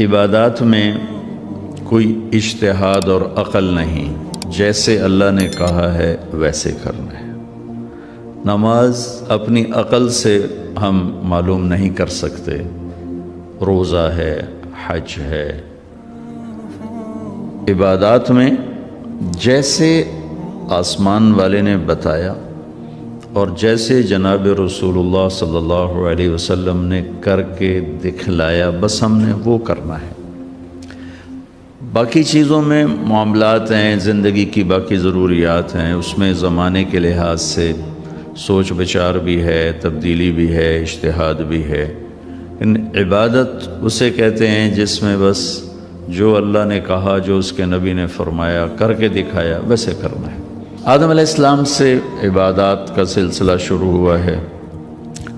عبادات میں کوئی اجتہاد اور عقل نہیں، جیسے اللہ نے کہا ہے ویسے کرنا ہے۔ نماز اپنی عقل سے ہم معلوم نہیں کر سکتے، روزہ ہے، حج ہے۔ عبادات میں جیسے آسمان والے نے بتایا اور جیسے جناب رسول اللہ صلی اللہ علیہ وسلم نے کر کے دکھلایا، بس ہم نے وہ کرنا ہے۔ باقی چیزوں میں معاملات ہیں، زندگی کی باقی ضروریات ہیں، اس میں زمانے کے لحاظ سے سوچ بچار بھی ہے، تبدیلی بھی ہے، اجتہاد بھی ہے۔ ان عبادت اسے کہتے ہیں جس میں بس جو اللہ نے کہا، جو اس کے نبی نے فرمایا، کر کے دکھایا، ویسے کرنا ہے۔ آدم علیہ السلام سے عبادات کا سلسلہ شروع ہوا ہے۔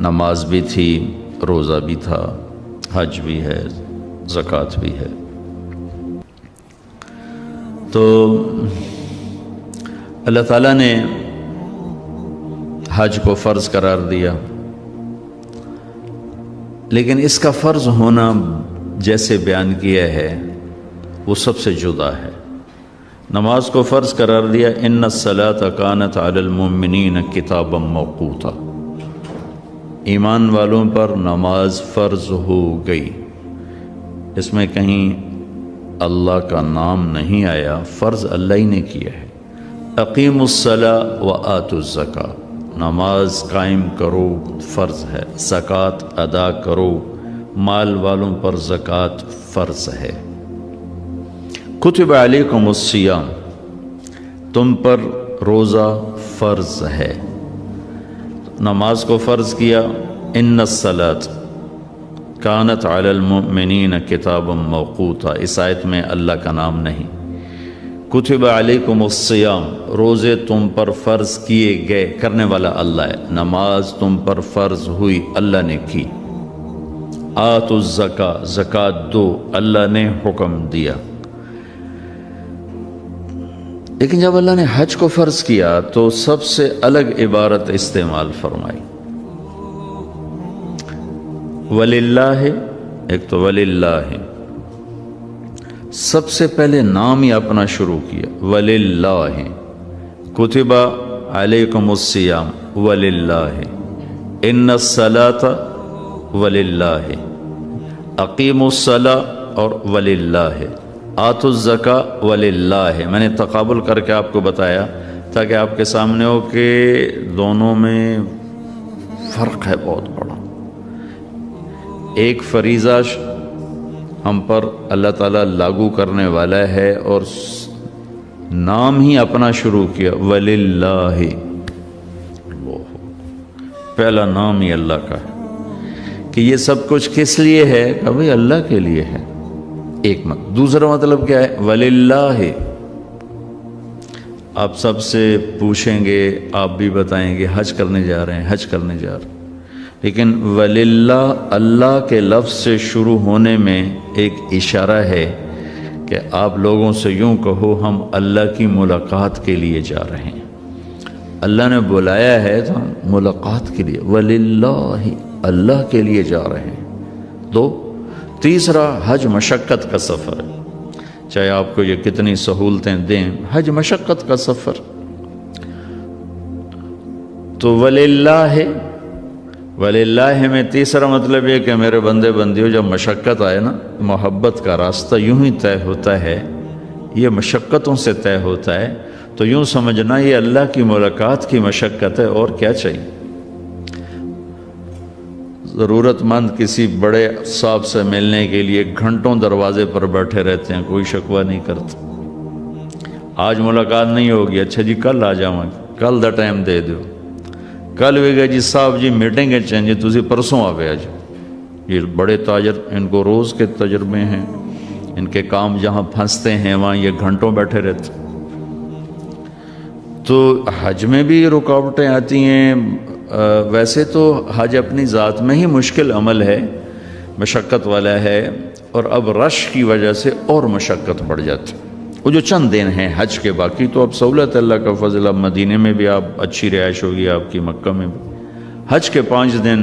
نماز بھی تھی، روزہ بھی تھا، حج بھی ہے، زکوٰۃ بھی ہے۔ تو اللہ تعالیٰ نے حج کو فرض قرار دیا، لیکن اس کا فرض ہونا جیسے بیان کیا ہے وہ سب سے جدا ہے۔ نماز کو فرض قرار دیا، ان الصلاۃ کانت علی المؤمنین کتابا موقوتا، ایمان والوں پر نماز فرض ہو گئی۔ اس میں کہیں اللہ کا نام نہیں آیا، فرض اللہ ہی نے کیا ہے۔ اقیموا الصلاۃ وآتوا الزکاۃ، نماز قائم کرو، فرض ہے۔ زکوٰۃ ادا کرو، مال والوں پر زکوٰۃ فرض ہے۔ کتب علیکم الصیام، تم پر روزہ فرض ہے۔ نماز کو فرض کیا، ان الصلاۃ کانت علی المؤمنین کتابا موقوتا، اس آیت میں اللہ کا نام نہیں۔ کتب علیکم الصیام، روزے تم پر فرض کیے گئے، کرنے والا اللہ ہے۔ نماز تم پر فرض ہوئی، اللہ نے کی۔ آتوا الزکاۃ، زکوٰۃ دو، اللہ نے حکم دیا۔ لیکن جب اللہ نے حج کو فرض کیا تو سب سے الگ عبارت استعمال فرمائی۔ وللہ، ایک تو وللہ، سب سے پہلے نام ہی اپنا شروع کیا، وللہ۔ کتب علیکم الصیام، وللہ۔ ان الصلاۃ، وللہ۔ اقیموا الصلاۃ اور وللہ۔ آتوا الزکاۃ، وللہ۔ میں نے تقابل کر کے آپ کو بتایا تاکہ آپ کے سامنے ہو کہ دونوں میں فرق ہے بہت بڑا۔ ایک فریضہ ہم پر اللہ تعالیٰ لاگو کرنے والا ہے اور نام ہی اپنا شروع کیا، وللہ۔ پہلا نام ہی اللہ کا ہے کہ یہ سب کچھ کس لیے ہے، کہ بھئی اللہ کے لیے ہے۔ ایک دوسرا مطلب کیا ہے، وللہ۔ آپ سب سے پوچھیں گے، آپ بھی بتائیں گے حج کرنے جا رہے ہیں، حج کرنے جا رہے ہیں، لیکن وللہ اللہ کے لفظ سے شروع ہونے میں ایک اشارہ ہے کہ آپ لوگوں سے یوں کہو ہم اللہ کی ملاقات کے لیے جا رہے ہیں۔ اللہ نے بلایا ہے تو ہم ملاقات کے لیے، وللہ، اللہ کے لیے جا رہے ہیں۔ دو، تیسرا، حج مشقت کا سفر ہے، چاہے آپ کو یہ کتنی سہولتیں دیں، حج مشقت کا سفر۔ تو وللہ ہے، وللہ میں تیسرا مطلب یہ کہ میرے بندے بندیوں، جب مشقت آئے نا، محبت کا راستہ یوں ہی طے ہوتا ہے، یہ مشقتوں سے طے ہوتا ہے، تو یوں سمجھنا یہ اللہ کی ملاقات کی مشقت ہے، اور کیا چاہیے۔ ضرورت مند کسی بڑے صاحب سے ملنے کے لیے گھنٹوں دروازے پر بیٹھے رہتے ہیں، کوئی شکوہ نہیں کرتا۔ آج ملاقات نہیں ہوگی، اچھا جی کل آ جاؤں، کل دا ٹائم دے دو۔ کل بھی گئے جی صاحب جی میٹنگ ہے چینج، تسی پرسوں آ گیا جی۔ یہ بڑے تاجر، ان کو روز کے تجربے ہیں، ان کے کام جہاں پھنستے ہیں وہاں یہ گھنٹوں بیٹھے رہتے۔ تو حج میں بھی رکاوٹیں آتی ہیں۔ ویسے تو حج اپنی ذات میں ہی مشکل عمل ہے، مشقت والا ہے، اور اب رش کی وجہ سے اور مشقت بڑھ جاتی۔ وہ جو چند دن ہیں حج کے، باقی تو اب سہولت اللہ کا فضل، اب مدینے میں بھی آپ اچھی رہائش ہوگی آپ کی، مکہ میں بھی۔ حج کے 5 دن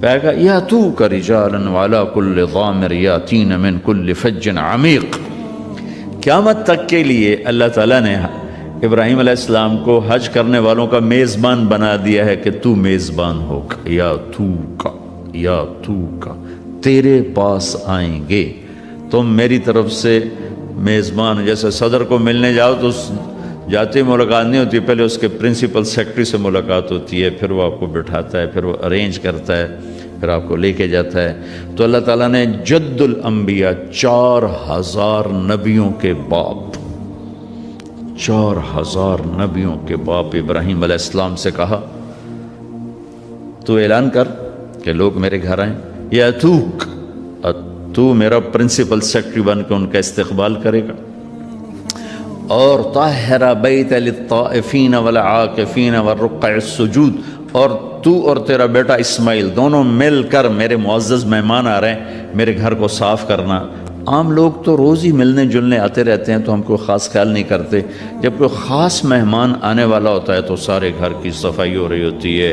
پھر کہا یاتوک رجالا وعلی کل ضامر یاتین من کل فج عمیق۔ قیامت تک کے لیے اللہ تعالیٰ نے ابراہیم علیہ السلام کو حج کرنے والوں کا میزبان بنا دیا ہے کہ تو میزبان ہوگا، یا تو کا تیرے پاس آئیں گے، تم میری طرف سے میزبان، جیسے صدر کو ملنے جاؤ تو جاتی ملاقات نہیں ہوتی، پہلے اس کے پرنسپل سیکرٹری سے ملاقات ہوتی ہے، پھر وہ آپ کو بٹھاتا ہے، پھر وہ ارینج کرتا ہے، پھر آپ کو لے کے جاتا ہے۔ تو اللہ تعالیٰ نے جد الانبیاء 4000 نبیوں کے باپ 4000 نبیوں کے باپ ابراہیم علیہ السلام سے کہا تو اعلان کر کہ لوگ میرے گھر آئیں، یا تو میرا پرنسپل سیکرٹری بن کے ان کا استقبال کرے گا، اور طاہر بیت للطائفین والعاکفین والرکع السجود، اور تو اور تیرا بیٹا اسماعیل دونوں مل کر میرے معزز مہمان آ رہے ہیں، میرے گھر کو صاف کرنا۔ عام لوگ تو روز ہی ملنے جلنے آتے رہتے ہیں تو ہم کوئی خاص خیال نہیں کرتے، جب کوئی خاص مہمان آنے والا ہوتا ہے تو سارے گھر کی صفائی ہو رہی ہوتی ہے،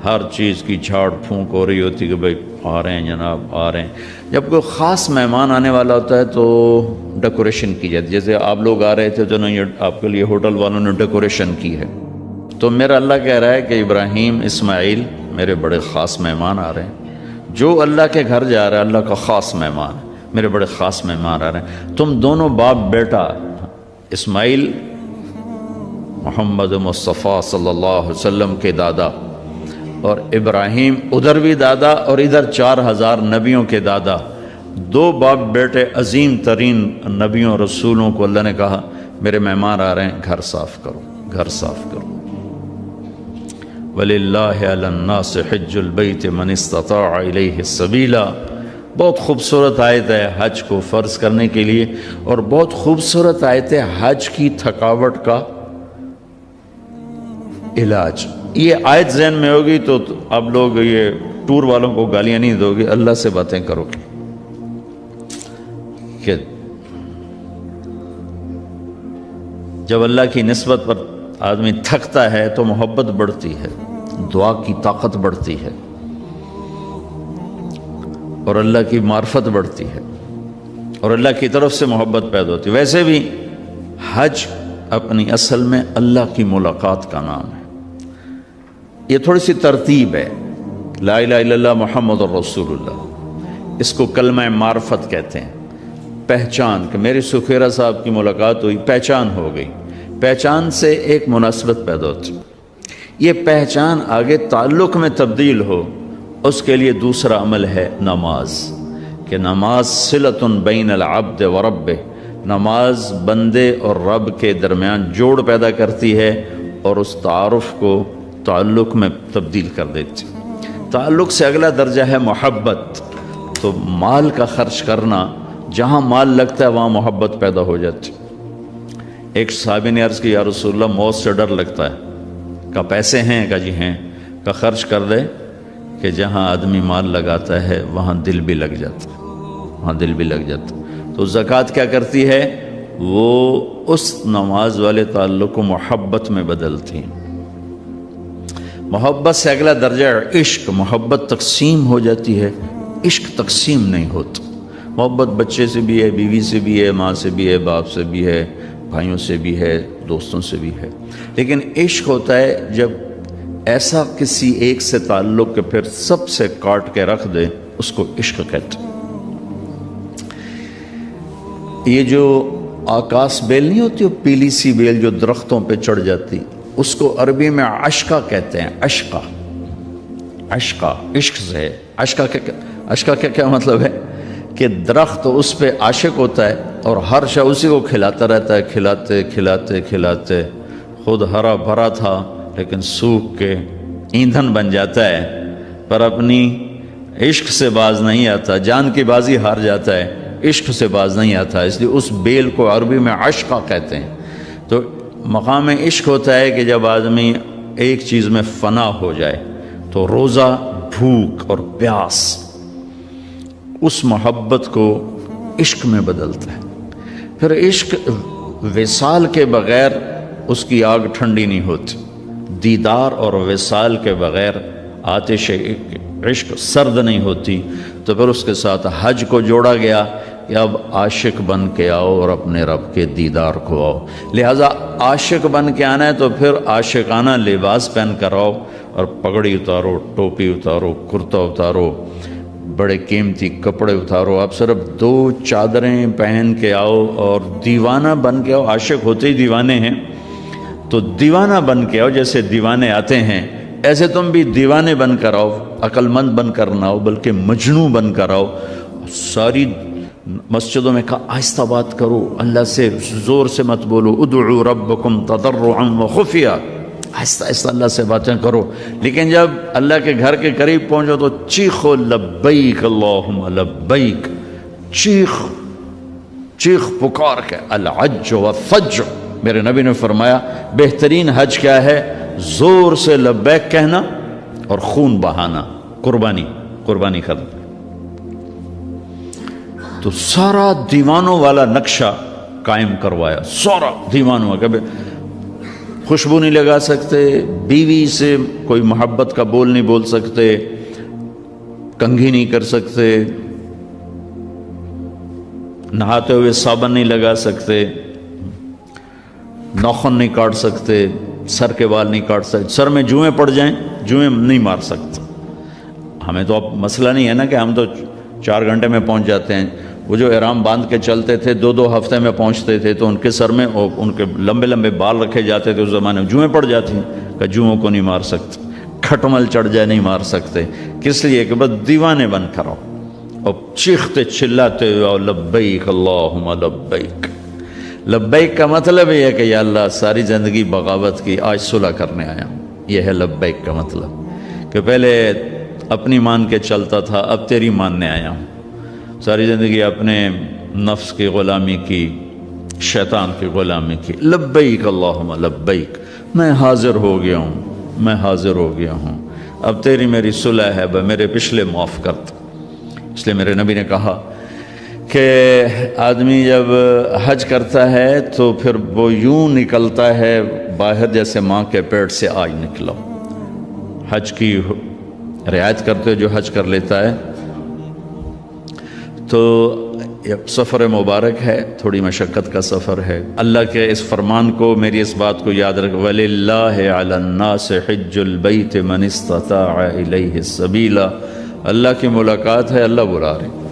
ہر چیز کی جھاڑ پھونک ہو رہی ہوتی ہے کہ بھائی آ رہے ہیں جناب آ رہے ہیں۔ جب کوئی خاص مہمان آنے والا ہوتا ہے تو ڈیکوریشن کی جاتی ہے، جیسے آپ لوگ آ رہے تھے تو آپ کے لیے ہوٹل والوں نے ڈیکوریشن کی ہے۔ تو میرا اللہ کہہ رہا ہے کہ ابراہیم اسماعیل میرے بڑے خاص مہمان آ رہے ہیں، جو اللہ کے گھر جا رہا ہے اللہ کا خاص مہمان، میرے بڑے خاص مہمان آ رہے ہیں۔ تم دونوں باپ بیٹا، اسماعیل محمد مصطفیٰ صلی اللہ علیہ وسلم کے دادا، اور ابراہیم ادھر بھی دادا اور ادھر 4000 نبیوں کے دادا، دو باپ بیٹے عظیم ترین نبیوں رسولوں کو اللہ نے کہا میرے مہمان آ رہے ہیں، گھر صاف کرو، گھر صاف کرو۔ وَلِلَّهِ عَلَى النَّاسِ حِجُّ الْبَيْتِ مَنِ اسْتَطَاعَ إِلَيْهِ سَبِيلًا۔ بہت خوبصورت آیت ہے حج کو فرض کرنے کے لیے، اور بہت خوبصورت آیت ہے حج کی تھکاوٹ کا علاج۔ یہ آیت ذہن میں ہوگی تو اب لوگ یہ ٹور والوں کو گالیاں نہیں دو گے، اللہ سے باتیں کرو گے کہ جب اللہ کی نسبت پر آدمی تھکتا ہے تو محبت بڑھتی ہے، دعا کی طاقت بڑھتی ہے، اور اللہ کی معرفت بڑھتی ہے، اور اللہ کی طرف سے محبت پیدا ہوتی ہے۔ ویسے بھی حج اپنی اصل میں اللہ کی ملاقات کا نام ہے۔ یہ تھوڑی سی ترتیب ہے، لا الہ الا اللہ محمد الرسول اللہ، اس کو کلمہ معرفت کہتے ہیں، پہچان، کہ میرے سکھیرا صاحب کی ملاقات ہوئی، پہچان ہو گئی، پہچان سے ایک مناسبت پیدا ہوتی، یہ پہچان آگے تعلق میں تبدیل ہو، اس کے لیے دوسرا عمل ہے نماز، کہ نماز صلۃ بین العبد و ربہ، نماز بندے اور رب کے درمیان جوڑ پیدا کرتی ہے اور اس تعارف کو تعلق میں تبدیل کر دیتی۔ تعلق سے اگلا درجہ ہے محبت، تو مال کا خرچ کرنا، جہاں مال لگتا ہے وہاں محبت پیدا ہو جاتی۔ ایک صحابی نے عرض کی یا رسول اللہ موت سے ڈر لگتا ہے، کہا پیسے ہیں؟ کہا جی ہیں۔ کہا خرچ کر دے، کہ جہاں آدمی مال لگاتا ہے وہاں دل بھی لگ جاتا ہے، وہاں دل بھی لگ جاتا ہے۔ تو زکوٰۃ کیا کرتی ہے؟ وہ اس نماز والے تعلق کو محبت میں بدلتی ہے۔ محبت سے اگلا درجہ عشق، محبت تقسیم ہو جاتی ہے، عشق تقسیم نہیں ہوتا۔ محبت بچے سے بھی ہے، بیوی سے بھی ہے، ماں سے بھی ہے، باپ سے بھی ہے، بھائیوں سے بھی ہے، دوستوں سے بھی ہے، لیکن عشق ہوتا ہے جب ایسا کسی ایک سے تعلق کہ پھر سب سے کاٹ کے رکھ دے، اس کو عشق کہتے ہیں۔ یہ جو آکاس بیل نہیں ہوتی، وہ پیلی سی بیل جو درختوں پہ چڑھ جاتی، اس کو عربی میں عشقہ کہتے ہیں، عشقہ، عشقہ عشق سے ہے۔ عشقہ کیا مطلب ہے؟ کہ درخت اس پہ عاشق ہوتا ہے اور ہر شے اسی کو کھلاتا رہتا ہے، کھلاتے کھلاتے کھلاتے خود ہرا بھرا تھا لیکن سوکھ کے ایندھن بن جاتا ہے، پر اپنی عشق سے باز نہیں آتا، جان کی بازی ہار جاتا ہے، عشق سے باز نہیں آتا، اس لیے اس بیل کو عربی میں عشقہ کہتے ہیں۔ تو مقام عشق ہوتا ہے کہ جب آدمی ایک چیز میں فنا ہو جائے تو روزہ، بھوک اور پیاس اس محبت کو عشق میں بدلتا ہے۔ پھر عشق وصال کے بغیر اس کی آگ ٹھنڈی نہیں ہوتی، دیدار اور وصال کے بغیر آتش عشق سرد نہیں ہوتی، تو پھر اس کے ساتھ حج کو جوڑا گیا کہ اب عاشق بن کے آؤ اور اپنے رب کے دیدار کو آؤ۔ لہٰذا عاشق بن کے آنا ہے تو پھر عاشقانہ لباس پہن کر آؤ، اور پگڑی اتارو، ٹوپی اتارو، کرتا اتارو، بڑے قیمتی کپڑے اتارو، آپ صرف 2 چادریں پہن کے آؤ اور دیوانہ بن کے آؤ۔ عاشق ہوتے ہی دیوانے ہیں، تو دیوانہ بن کے آؤ، جیسے دیوانے آتے ہیں ایسے تم بھی دیوانے بن کر آؤ، عقل مند بن کر نہ آؤ بلکہ مجنوں بن کر آؤ۔ ساری مسجدوں میں کہا آہستہ بات کرو، اللہ سے زور سے مت بولو، ادعوا ربکم تضرعا وخفیہ، آہستہ آہستہ اللہ سے باتیں کرو، لیکن جب اللہ کے گھر کے قریب پہنچو تو چیخو لبیک اللہم لبیک، چیخ پکار کے۔ الحج والفج، میرے نبی نے فرمایا بہترین حج کیا ہے؟ زور سے لبیک کہنا اور خون بہانا، قربانی کرنا۔ تو سارا دیوانوں والا نقشہ قائم کروایا، سارا دیوانوں کا۔ خوشبو نہیں لگا سکتے، بیوی سے کوئی محبت کا بول نہیں بول سکتے، کنگھی نہیں کر سکتے، نہاتے ہوئے صابن نہیں لگا سکتے، ناخن نہیں کاٹ سکتے، سر کے بال نہیں کاٹ سکتے، سر میں جوئیں پڑ جائیں جوئیں نہیں مار سکتے۔ ہمیں تو اب مسئلہ نہیں ہے نا کہ ہم تو 4 گھنٹے میں پہنچ جاتے ہیں، وہ جو احرام باندھ کے چلتے تھے 2 ہفتے میں پہنچتے تھے، تو ان کے سر میں ان کے لمبے لمبے بال رکھے جاتے تھے، اس زمانے میں جوئیں پڑ جاتی ہیں کہ جوؤں کو نہیں مار سکتے، کھٹمل چڑھ جائے نہیں مار سکتے، کس لیے کہ بس دیوانے بن کر آؤ اور چیختے چلاتے ہوئے لبیک اللہم لبیک۔ لبیک کا مطلب یہ ہے کہ یا اللہ ساری زندگی بغاوت کی، آج صلح کرنے آیا ہوں، یہ ہے لبیک کا مطلب، کہ پہلے اپنی مان کے چلتا تھا، اب تیری ماننے آیا ہوں۔ ساری زندگی اپنے نفس کی غلامی کی، شیطان کی غلامی کی، لبیک اللہم لبیک، میں حاضر ہو گیا ہوں، اب تیری میری صلح ہے، میرے پچھلے معاف کر دو۔ اس لیے میرے نبی نے کہا کہ آدمی جب حج کرتا ہے تو پھر وہ یوں نکلتا ہے باہر جیسے ماں کے پیٹ سے آج نکلا۔ حج کی رعایت کرتے ہوئے جو حج کر لیتا ہے تو سفر مبارک ہے، تھوڑی مشقت کا سفر ہے۔ اللہ کے اس فرمان کو، میری اس بات کو یاد رکھ، وَلِلَّهِ عَلَى النَّاسِ حِجُّ الْبَيْتِ مَنِ اسْتَطَاعَ إِلَيْهِ السَّبِيلَ، اللہ کی ملاقات ہے، اللہ بلا رہے ہیں۔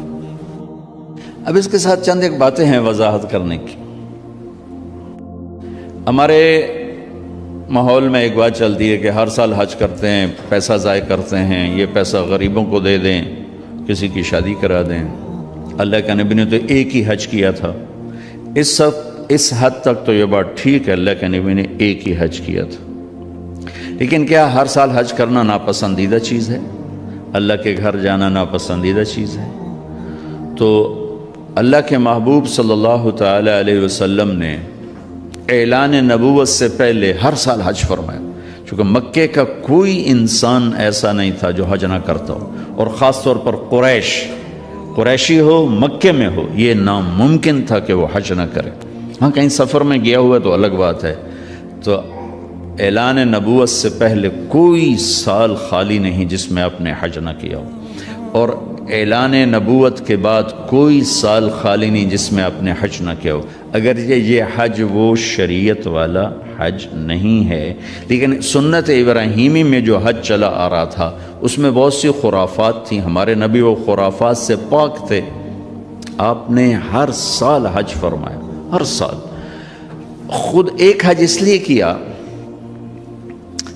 اب اس کے ساتھ چند ایک باتیں ہیں وضاحت کرنے کی۔ ہمارے ماحول میں ایک بات چلتی ہے کہ ہر سال حج کرتے ہیں، پیسہ ضائع کرتے ہیں، یہ پیسہ غریبوں کو دے دیں، کسی کی شادی کرا دیں۔ اللہ کے نبی نے تو ایک ہی حج کیا تھا، اس حد تک تو یہ بات ٹھیک ہے، اللہ کے نبی نے ایک ہی حج کیا تھا، لیکن کیا ہر سال حج کرنا ناپسندیدہ چیز ہے؟ اللہ کے گھر جانا ناپسندیدہ چیز ہے؟ تو اللہ کے محبوب صلی اللہ تعالی علیہ وسلم نے اعلان نبوت سے پہلے ہر سال حج فرمایا، چونکہ مکے کا کوئی انسان ایسا نہیں تھا جو حج نہ کرتا ہو، اور خاص طور پر قریشی ہو، مکے میں ہو، یہ ناممکن تھا کہ وہ حج نہ کرے۔ ہاں کہیں سفر میں گیا ہوا تو الگ بات ہے۔ تو اعلان نبوت سے پہلے کوئی سال خالی نہیں جس میں آپ نے حج نہ کیا ہو، اور اعلان نبوت کے بعد کوئی سال خالی نہیں جس میں آپ نے حج نہ کیا ہو۔ اگر یہ حج وہ شریعت والا حج نہیں ہے، لیکن سنت ابراہیمی میں جو حج چلا آ رہا تھا اس میں بہت سی خرافات تھیں، ہمارے نبی وہ خرافات سے پاک تھے، آپ نے ہر سال حج فرمایا، ہر سال۔ خود ایک حج اس لیے کیا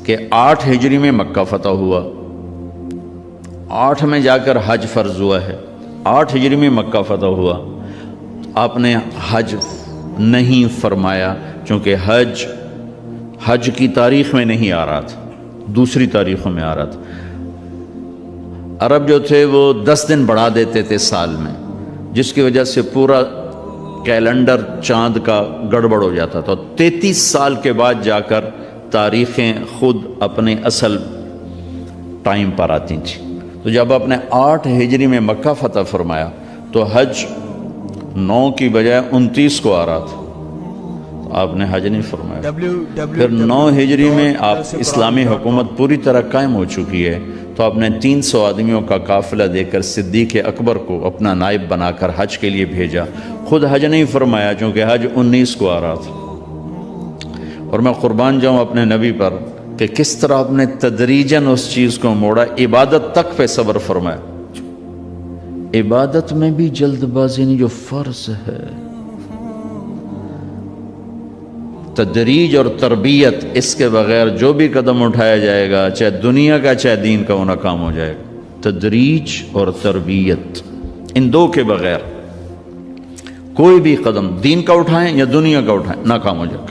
کہ 8 ہجری میں مکہ فتح ہوا، 8 میں جا کر حج فرض ہوا ہے، 8 ہجری میں مکہ فتح ہوا، آپ نے حج نہیں فرمایا، چونکہ حج کی تاریخ میں نہیں آ رہا تھا، دوسری تاریخوں میں آ رہا تھا۔ عرب جو تھے وہ 10 دن بڑھا دیتے تھے سال میں، جس کی وجہ سے پورا کیلنڈر چاند کا گڑبڑ ہو جاتا تھا۔ 33 سال کے بعد جا کر تاریخیں خود اپنے اصل ٹائم پر آتی تھیں۔ تو جب آپ نے 8 ہجری میں مکہ فتح فرمایا تو حج 9 کی بجائے 29 کو آ رہا تھا، آپ نے حج نہیں فرمایا۔ پھر 9 ہجری میں آپ اسلامی حکومت پوری طرح قائم ہو چکی ہے، تو آپ نے 300 آدمیوں کا قافلہ دے کر صدیق اکبر کو اپنا نائب بنا کر حج کے لیے بھیجا. خود حج نہیں فرمایا چونکہ حج 19 کو آ رہا تھا. اور میں قربان جاؤں اپنے نبی پر کہ کس طرح آپ نے تدریجاً اس چیز کو موڑا. عبادت تک پہ صبر فرمایا. عبادت میں بھی جلد بازی نہیں، جو فرض ہے. تدریج اور تربیت، اس کے بغیر جو بھی قدم اٹھایا جائے گا چاہے دنیا کا چاہے دین کا، وہ ناکام ہو جائے گا. تدریج اور تربیت، ان دو کے بغیر کوئی بھی قدم دین کا اٹھائیں یا دنیا کا اٹھائیں ناکام ہو جائے گا.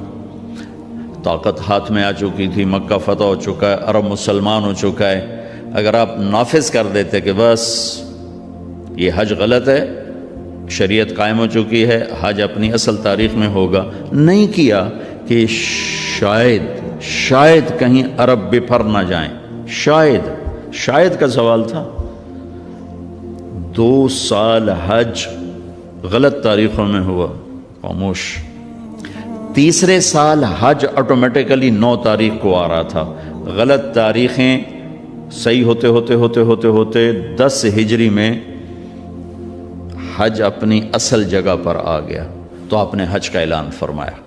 طاقت ہاتھ میں آ چکی تھی، مکہ فتح ہو چکا ہے، عرب مسلمان ہو چکا ہے. اگر آپ نافذ کر دیتے کہ بس یہ حج غلط ہے، شریعت قائم ہو چکی ہے، حج اپنی اصل تاریخ میں ہوگا، نہیں کیا کہ شاید کہیں عرب بپھر نہ جائیں. شاید کا سوال تھا. 2 سال حج غلط تاریخوں میں ہوا، خاموش. تیسرے سال حج آٹومیٹیکلی 9 تاریخ کو آ رہا تھا. غلط تاریخیں صحیح ہوتے 10 ہجری میں حج اپنی اصل جگہ پر آ گیا. تو آپ نے حج کا اعلان فرمایا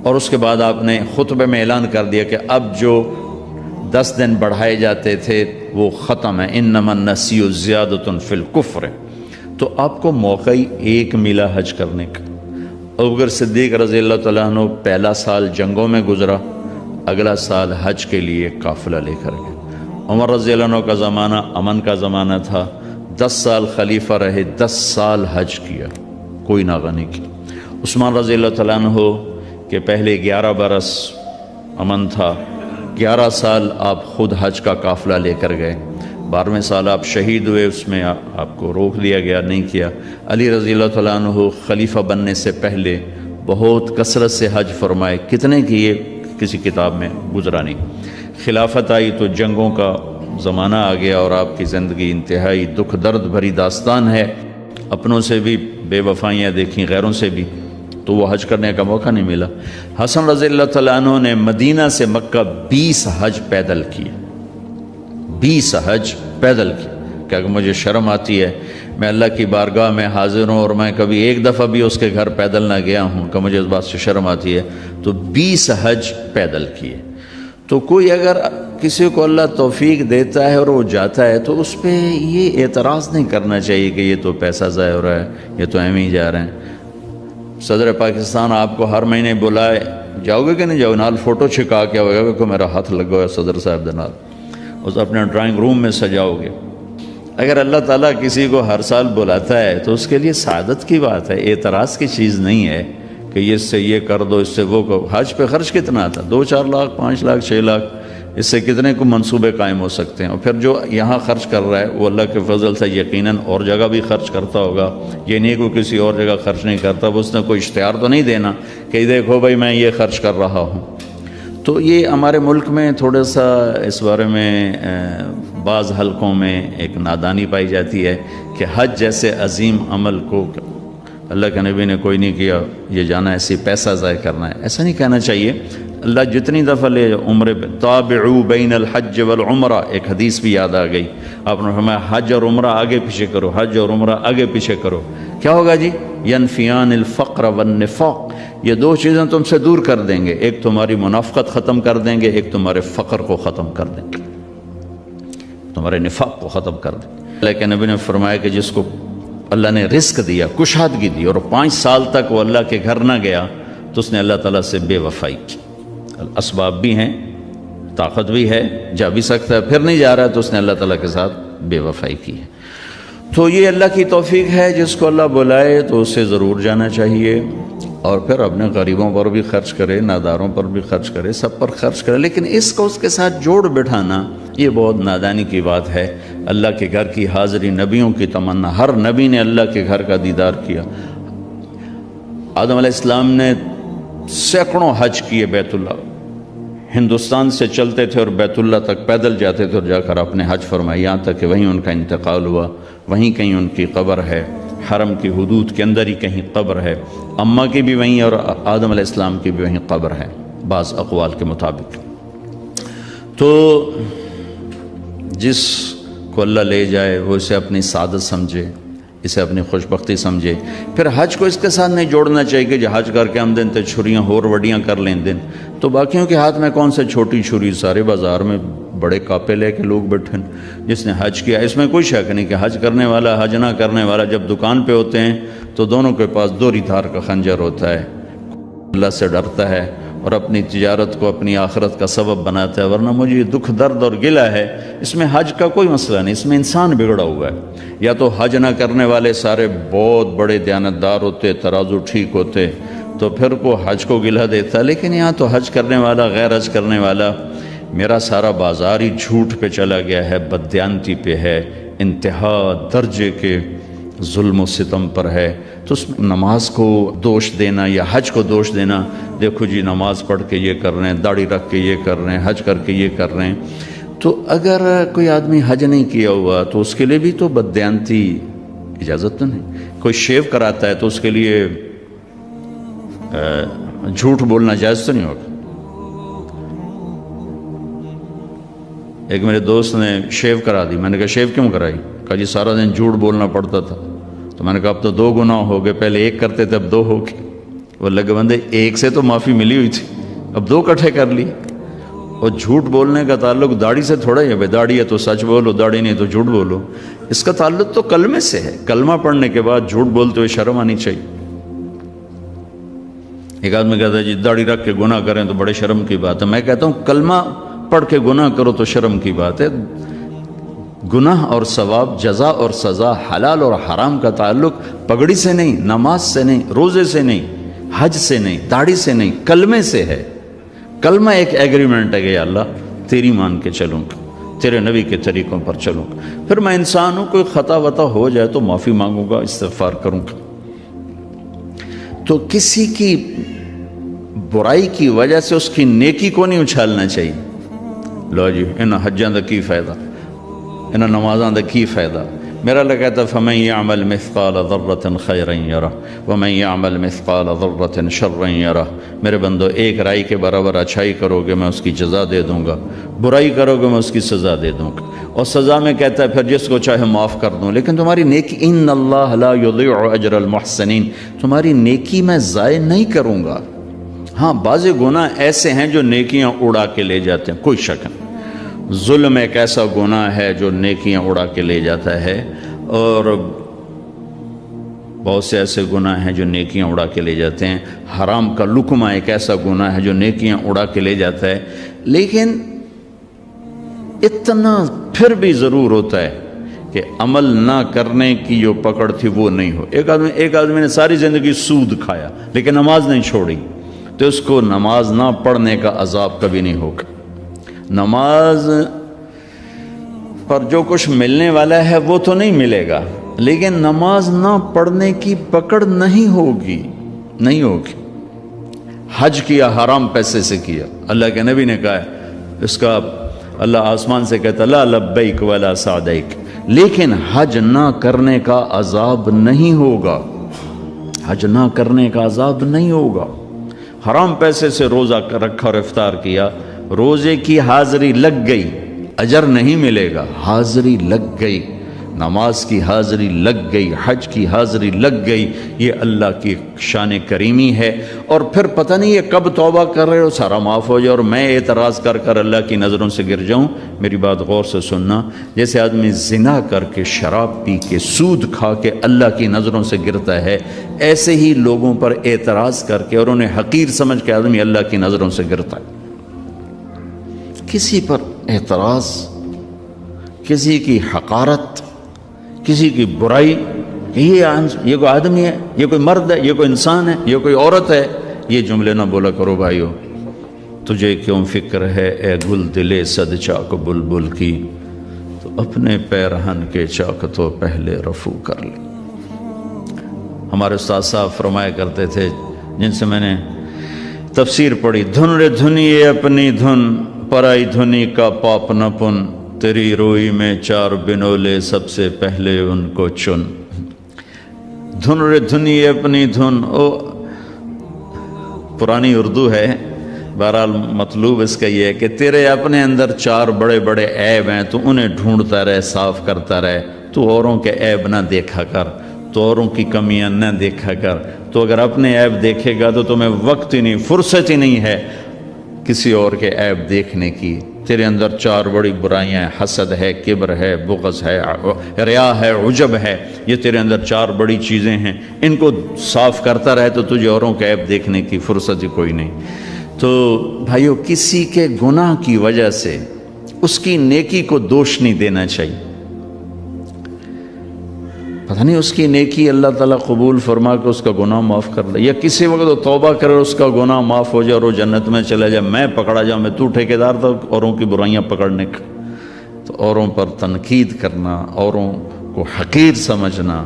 اور اس کے بعد آپ نے خطبے میں اعلان کر دیا کہ اب جو 10 دن بڑھائے جاتے تھے وہ ختم ہے. انما النسیء زیادۃ فی الکفر. تو آپ کو موقع ہی ایک ملا حج کرنے کا. ابوبکر صدیق رضی اللہ تعالیٰ عنہ پہلا سال جنگوں میں گزرا، اگلا سال حج کے لیے قافلہ لے کر گئے. عمر رضی اللہ عنہ کا زمانہ امن کا زمانہ تھا، 10 سال خلیفہ رہے، 10 سال حج کیا، کوئی ناغہ نہیں کیا. عثمان رضی اللہ تعالیٰ عنہ کہ پہلے 11 برس امن تھا، 11 سال آپ خود حج کا قافلہ لے کر گئے. 12ویں سال آپ شہید ہوئے، اس میں آپ کو روک دیا گیا، نہیں کیا. علی رضی اللہ تعالیٰ عنہ خلیفہ بننے سے پہلے بہت کثرت سے حج فرمائے، کتنے کیے کسی کتاب میں گزرا نہیں. خلافت آئی تو جنگوں کا زمانہ آ گیا اور آپ کی زندگی انتہائی دکھ درد بھری داستان ہے. اپنوں سے بھی بے وفائیاں دیکھیں، غیروں سے بھی، تو وہ حج کرنے کا موقع نہیں ملا. حسن رضی اللہ تعالیٰ عنہ نے مدینہ سے مکہ 20 حج پیدل کیے. 20 حج پیدل کیے. کہ اگر مجھے شرم آتی ہے، میں اللہ کی بارگاہ میں حاضر ہوں اور میں کبھی ایک دفعہ بھی اس کے گھر پیدل نہ گیا ہوں کہ مجھے اس بات سے شرم آتی ہے، تو 20 حج پیدل کیے. تو کوئی اگر کسی کو اللہ توفیق دیتا ہے اور وہ جاتا ہے تو اس پہ یہ اعتراض نہیں کرنا چاہیے کہ یہ تو پیسہ ضائع ہو رہا ہے، یہ تو ایم ہی جا رہے ہیں. صدر پاکستان آپ کو ہر مہینے بلائے، جاؤ گے کہ نہیں جاؤ؟ نال فوٹو چھکا کے ہوئے گا کہ میرا ہاتھ لگا ہوا صدر صاحب دے نال، اس اپنے ڈرائنگ روم میں سجاؤ گے. اگر اللہ تعالیٰ کسی کو ہر سال بلاتا ہے تو اس کے لیے سعادت کی بات ہے، اعتراض کی چیز نہیں ہے کہ یہ اس سے یہ کر دو، اس سے وہ کرو. حج پہ خرچ کتنا آتا؟ 2-4 لاکھ، 5 لاکھ، 6 لاکھ، اس سے کتنے کو منصوبے قائم ہو سکتے ہیں. اور پھر جو یہاں خرچ کر رہا ہے وہ اللہ کے فضل سے یقیناً اور جگہ بھی خرچ کرتا ہوگا. یہ نہیں کہ کسی اور جگہ خرچ نہیں کرتا، وہ اس نے کوئی اشتہار تو نہیں دینا کہ دیکھو بھائی میں یہ خرچ کر رہا ہوں. تو یہ ہمارے ملک میں تھوڑا سا اس بارے میں بعض حلقوں میں ایک نادانی پائی جاتی ہے کہ حج جیسے عظیم عمل کو اللہ کے نبی نے کوئی نہیں کیا، یہ جانا ایسی پیسہ ضائع کرنا ہے. ایسا نہیں کہنا چاہیے. اللہ جتنی دفعہ لے عمرے پہ، تابعوا بین الحج والعمرہ، ایک حدیث بھی یاد آ گئی. آپ نے فرمایا حج اور عمرہ آگے پیچھے کرو، حج اور عمرہ آگے پیچھے کرو. کیا ہوگا جی؟ ینفیان الفقر والنفاق، یہ 2 چیزیں تم سے دور کر دیں گے. ایک تمہاری منافقت ختم کر دیں گے، ایک تمہارے فقر کو ختم کر دیں گے، تمہارے نفاق کو ختم کر دیں گے. اللہ کے نبی نے فرمایا کہ جس کو اللہ نے رزق دیا، کشادگی دی، اور 5 سال تک وہ اللہ کے گھر نہ گیا تو اس نے اللہ تعالیٰ سے بے وفائی کی. اسباب بھی ہیں، طاقت بھی ہے، جا بھی سکتا ہے، پھر نہیں جا رہا ہے تو اس نے اللہ تعالیٰ کے ساتھ بے وفائی کی ہے. تو یہ اللہ کی توفیق ہے، جس کو اللہ بلائے تو اسے ضرور جانا چاہیے. اور پھر اپنے غریبوں پر بھی خرچ کرے، ناداروں پر بھی خرچ کرے، سب پر خرچ کرے. لیکن اس کو اس کے ساتھ جوڑ بٹھانا یہ بہت نادانی کی بات ہے. اللہ کے گھر کی حاضری نبیوں کی تمنا، ہر نبی نے اللہ کے گھر کا دیدار کیا. آدم علیہ السلام نے سینکڑوں حج کیے. بیت اللہ ہندوستان سے چلتے تھے اور بیت اللہ تک پیدل جاتے تھے اور جا کر اپنے حج فرمائے، یہاں تک کہ وہیں ان کا انتقال ہوا، وہیں کہیں ان کی قبر ہے، حرم کی حدود کے اندر ہی کہیں قبر ہے. اماں کی بھی وہیں اور آدم علیہ السلام کی بھی وہیں قبر ہے بعض اقوال کے مطابق. تو جس کو اللہ لے جائے وہ اسے اپنی سعادت سمجھے، اسے اپنی خوشبختی سمجھے۔ پھر حج کو اس کے ساتھ نہیں جوڑنا چاہیے کہ جو حج کر کے ہم دن تے چھریاں ہور وڈیاں کر لیں دن، تو باقیوں کے ہاتھ میں کون سے چھوٹی چھری، سارے بازار میں بڑے کاپے لے کے لوگ بیٹھے ہیں۔ جس نے حج کیا اس میں کوئی شک نہیں کہ حج کرنے والا حج نہ کرنے والا جب دکان پہ ہوتے ہیں تو دونوں کے پاس دوری دھار کا خنجر ہوتا ہے، اللہ سے ڈرتا ہے اور اپنی تجارت کو اپنی آخرت کا سبب بناتا ہے۔ ورنہ مجھے یہ دکھ درد اور گلہ ہے، اس میں حج کا کوئی مسئلہ نہیں، اس میں انسان بگڑا ہوا ہے۔ یا تو حج نہ کرنے والے سارے بہت بڑے دیانتدار ہوتے، ترازو ٹھیک ہوتے تو پھر کو حج کو گلہ دیتا، لیکن یہاں تو حج کرنے والا غیر حج کرنے والا، میرا سارا بازار ہی جھوٹ پہ چلا گیا ہے، بددیانتی پہ ہے، انتہا درجے کے ظلم و ستم پر ہے۔ تو اس میں نماز کو دوش دینا یا حج کو دوش دینا، دیکھو جی نماز پڑھ کے یہ کر رہے ہیں، داڑھی رکھ کے یہ کر رہے ہیں، حج کر کے یہ کر رہے ہیں، تو اگر کوئی آدمی حج نہیں کیا ہوا تو اس کے لیے بھی تو بددیانتی اجازت تو نہیں۔ کوئی شیو کراتا ہے تو اس کے لیے جھوٹ بولنا جائز تو نہیں ہوگا۔ ایک میرے دوست نے شیو کرا دی، میں نے کہا شیو کیوں کرائی؟ کہا جی سارا دن جھوٹ بولنا پڑتا تھا۔ تو میں نے کہا اب تو 2 گناہ ہو گئے، پہلے 1 کرتے تھے اب 2 ہو گئے۔ وہ لگے بندے 1 سے تو معافی ملی ہوئی تھی، اب 2 اکٹھے کر لی۔ اور جھوٹ بولنے کا تعلق داڑھی سے تھوڑا ہی ہے، بھائی داڑھی ہے تو سچ بولو، داڑھی نہیں تو جھوٹ بولو۔ اس کا تعلق تو کلمے سے ہے، کلمہ پڑھنے کے بعد جھوٹ بولتے ہوئے شرم آنی چاہیے۔ ایک آدمی کہتا ہے جی داڑھی رکھ کے گناہ کریں تو بڑے شرم کی بات ہے۔ میں کہتا ہوں کلمہ پڑھ کے گناہ کرو تو شرم کی بات ہے۔ گناہ اور ثواب، جزا اور سزا، حلال اور حرام کا تعلق پگڑی سے نہیں، نماز سے نہیں، روزے سے نہیں، حج سے نہیں، داڑھی سے نہیں، کلمے سے ہے۔ کلمہ ایک ایگریمنٹ ہے کہ یا اللہ تیری مان کے چلوں گا، تیرے نبی کے طریقوں پر چلوں گا۔ پھر میں انسان ہوں، کوئی خطا وطا ہو جائے تو معافی مانگوں گا، استغفار کروں گا۔ تو کسی کی برائی کی وجہ سے اس کی نیکی کو نہیں اچھالنا چاہیے۔ لو جی انہاں حجاں دا کی فائدہ، انہاں نمازاں دا کی فائدہ۔ میرا اللہ کہتا ہے فَمَن يَعْمَلْ مِثْقَالَ ذَرَّةٍ خَيْرًا يَرَهُ وَمَن يَعْمَلْ مِثْقَالَ ذَرَّةٍ شَرًّا يَرَهُ۔ میرے بندو ایک رائی کے برابر اچھائی کرو گے میں اس کی جزا دے دوں گا، برائی کرو گے میں اس کی سزا دے دوں گا، اور سزا میں کہتا ہے پھر جس کو چاہے معاف کر دوں۔ لیکن تمہاری نیکی ان اللہ لا یضیع اجر المحسنین، تمہاری نیکی میں ضائع نہیں کروں گا۔ ہاں بعض گناہ ایسے ہیں جو نیکیاں اڑا کے لے جاتے ہیں، کوئی شک نہیں۔ ظلم ایک ایسا گناہ ہے جو نیکیاں اڑا کے لے جاتا ہے، اور بہت سے ایسے گناہ ہیں جو نیکیاں اڑا کے لے جاتے ہیں۔ حرام کا لقمہ ایک ایسا گناہ ہے جو نیکیاں اڑا کے لے جاتا ہے، لیکن اتنا پھر بھی ضرور ہوتا ہے کہ عمل نہ کرنے کی جو پکڑ تھی وہ نہیں ہو۔ ایک آدمی نے ساری زندگی سود کھایا لیکن نماز نہیں چھوڑی، تو اس کو نماز نہ پڑھنے کا عذاب کبھی نہیں ہوگا۔ نماز پر جو کچھ ملنے والا ہے وہ تو نہیں ملے گا، لیکن نماز نہ پڑھنے کی پکڑ نہیں ہوگی۔ حج کیا حرام پیسے سے کیا، اللہ کے نبی نے کہا ہے اس کا اللہ آسمان سے کہتا لا لبیک ولا سعدیک، لیکن حج نہ کرنے کا عذاب نہیں ہوگا، حج نہ کرنے کا عذاب نہیں ہوگا۔ حرام پیسے سے روزہ رکھا اور افطار کیا، روزے کی حاضری لگ گئی، اجر نہیں ملے گا، حاضری لگ گئی، نماز کی حاضری لگ گئی، حج کی حاضری لگ گئی، یہ اللہ کی شان کریمی ہے۔ اور پھر پتہ نہیں یہ کب توبہ کر رہے ہو سارا معاف ہو جائے اور میں اعتراض کر کر اللہ کی نظروں سے گر جاؤں۔ میری بات غور سے سننا، جیسے آدمی زنا کر کے، شراب پی کے، سود کھا کے اللہ کی نظروں سے گرتا ہے، ایسے ہی لوگوں پر اعتراض کر کے اور انہیں حقیر سمجھ کے آدمی اللہ کی نظروں سے گرتا ہے۔ کسی پر اعتراض، کسی کی حقارت، کسی کی برائی، یہ کوئی آدمی ہے، یہ کوئی مرد ہے، یہ کوئی انسان ہے، یہ کوئی عورت ہے، یہ جملے نہ بولا کرو بھائیو۔ تجھے کیوں فکر ہے اے گل دلے صد چاک بلبل کی، تو اپنے پیرہن کے چاک تو پہلے رفو کر لے۔ ہمارے استاد صاحب فرمایا کرتے تھے، جن سے میں نے تفسیر پڑھی، دھن رے دھنیے اپنی دھن، پرائی دھنی کا پاپ نہ پن، تیری روئی میں 4 بنولے سب سے پہلے ان کو چن۔ دھن رے دھنیے اپنی دھن، پرانی اردو ہے، بہرحال مطلوب اس کا یہ ہے کہ تیرے اپنے اندر 4 بڑے بڑے عیب ہیں، تو انہیں ڈھونڈتا رہے، صاف کرتا رہے، تو اوروں کے عیب نہ دیکھا کر، تو اوروں کی کمیاں نہ دیکھا کر۔ تو اگر اپنے عیب دیکھے گا تو تمہیں وقت ہی نہیں، فرصت ہی نہیں ہے کسی اور کے عیب دیکھنے کی۔ تیرے اندر 4 بڑی برائیاں ہیں، حسد ہے، کبر ہے، بغض ہے، ریا ہے، عجب ہے، یہ تیرے اندر 4 بڑی چیزیں ہیں، ان کو صاف کرتا رہے تو تجھے اوروں کے عیب دیکھنے کی فرصت ہی کوئی نہیں۔ تو بھائیو، کسی کے گناہ کی وجہ سے اس کی نیکی کو دوش نہیں دینا چاہیے۔ پتہ نہیں اس کی نیکی اللہ تعالیٰ قبول فرما کے اس کا گناہ معاف کر دے، یا کسی وقت وہ توبہ کرے اس کا گناہ معاف ہو جائے اور وہ جنت میں چلا جائے، میں پکڑا جاؤں، میں تو ٹھیکیدار تھا اوروں کی برائیاں پکڑنے کا۔ تو اوروں پر تنقید کرنا، اوروں کو حقیر سمجھنا،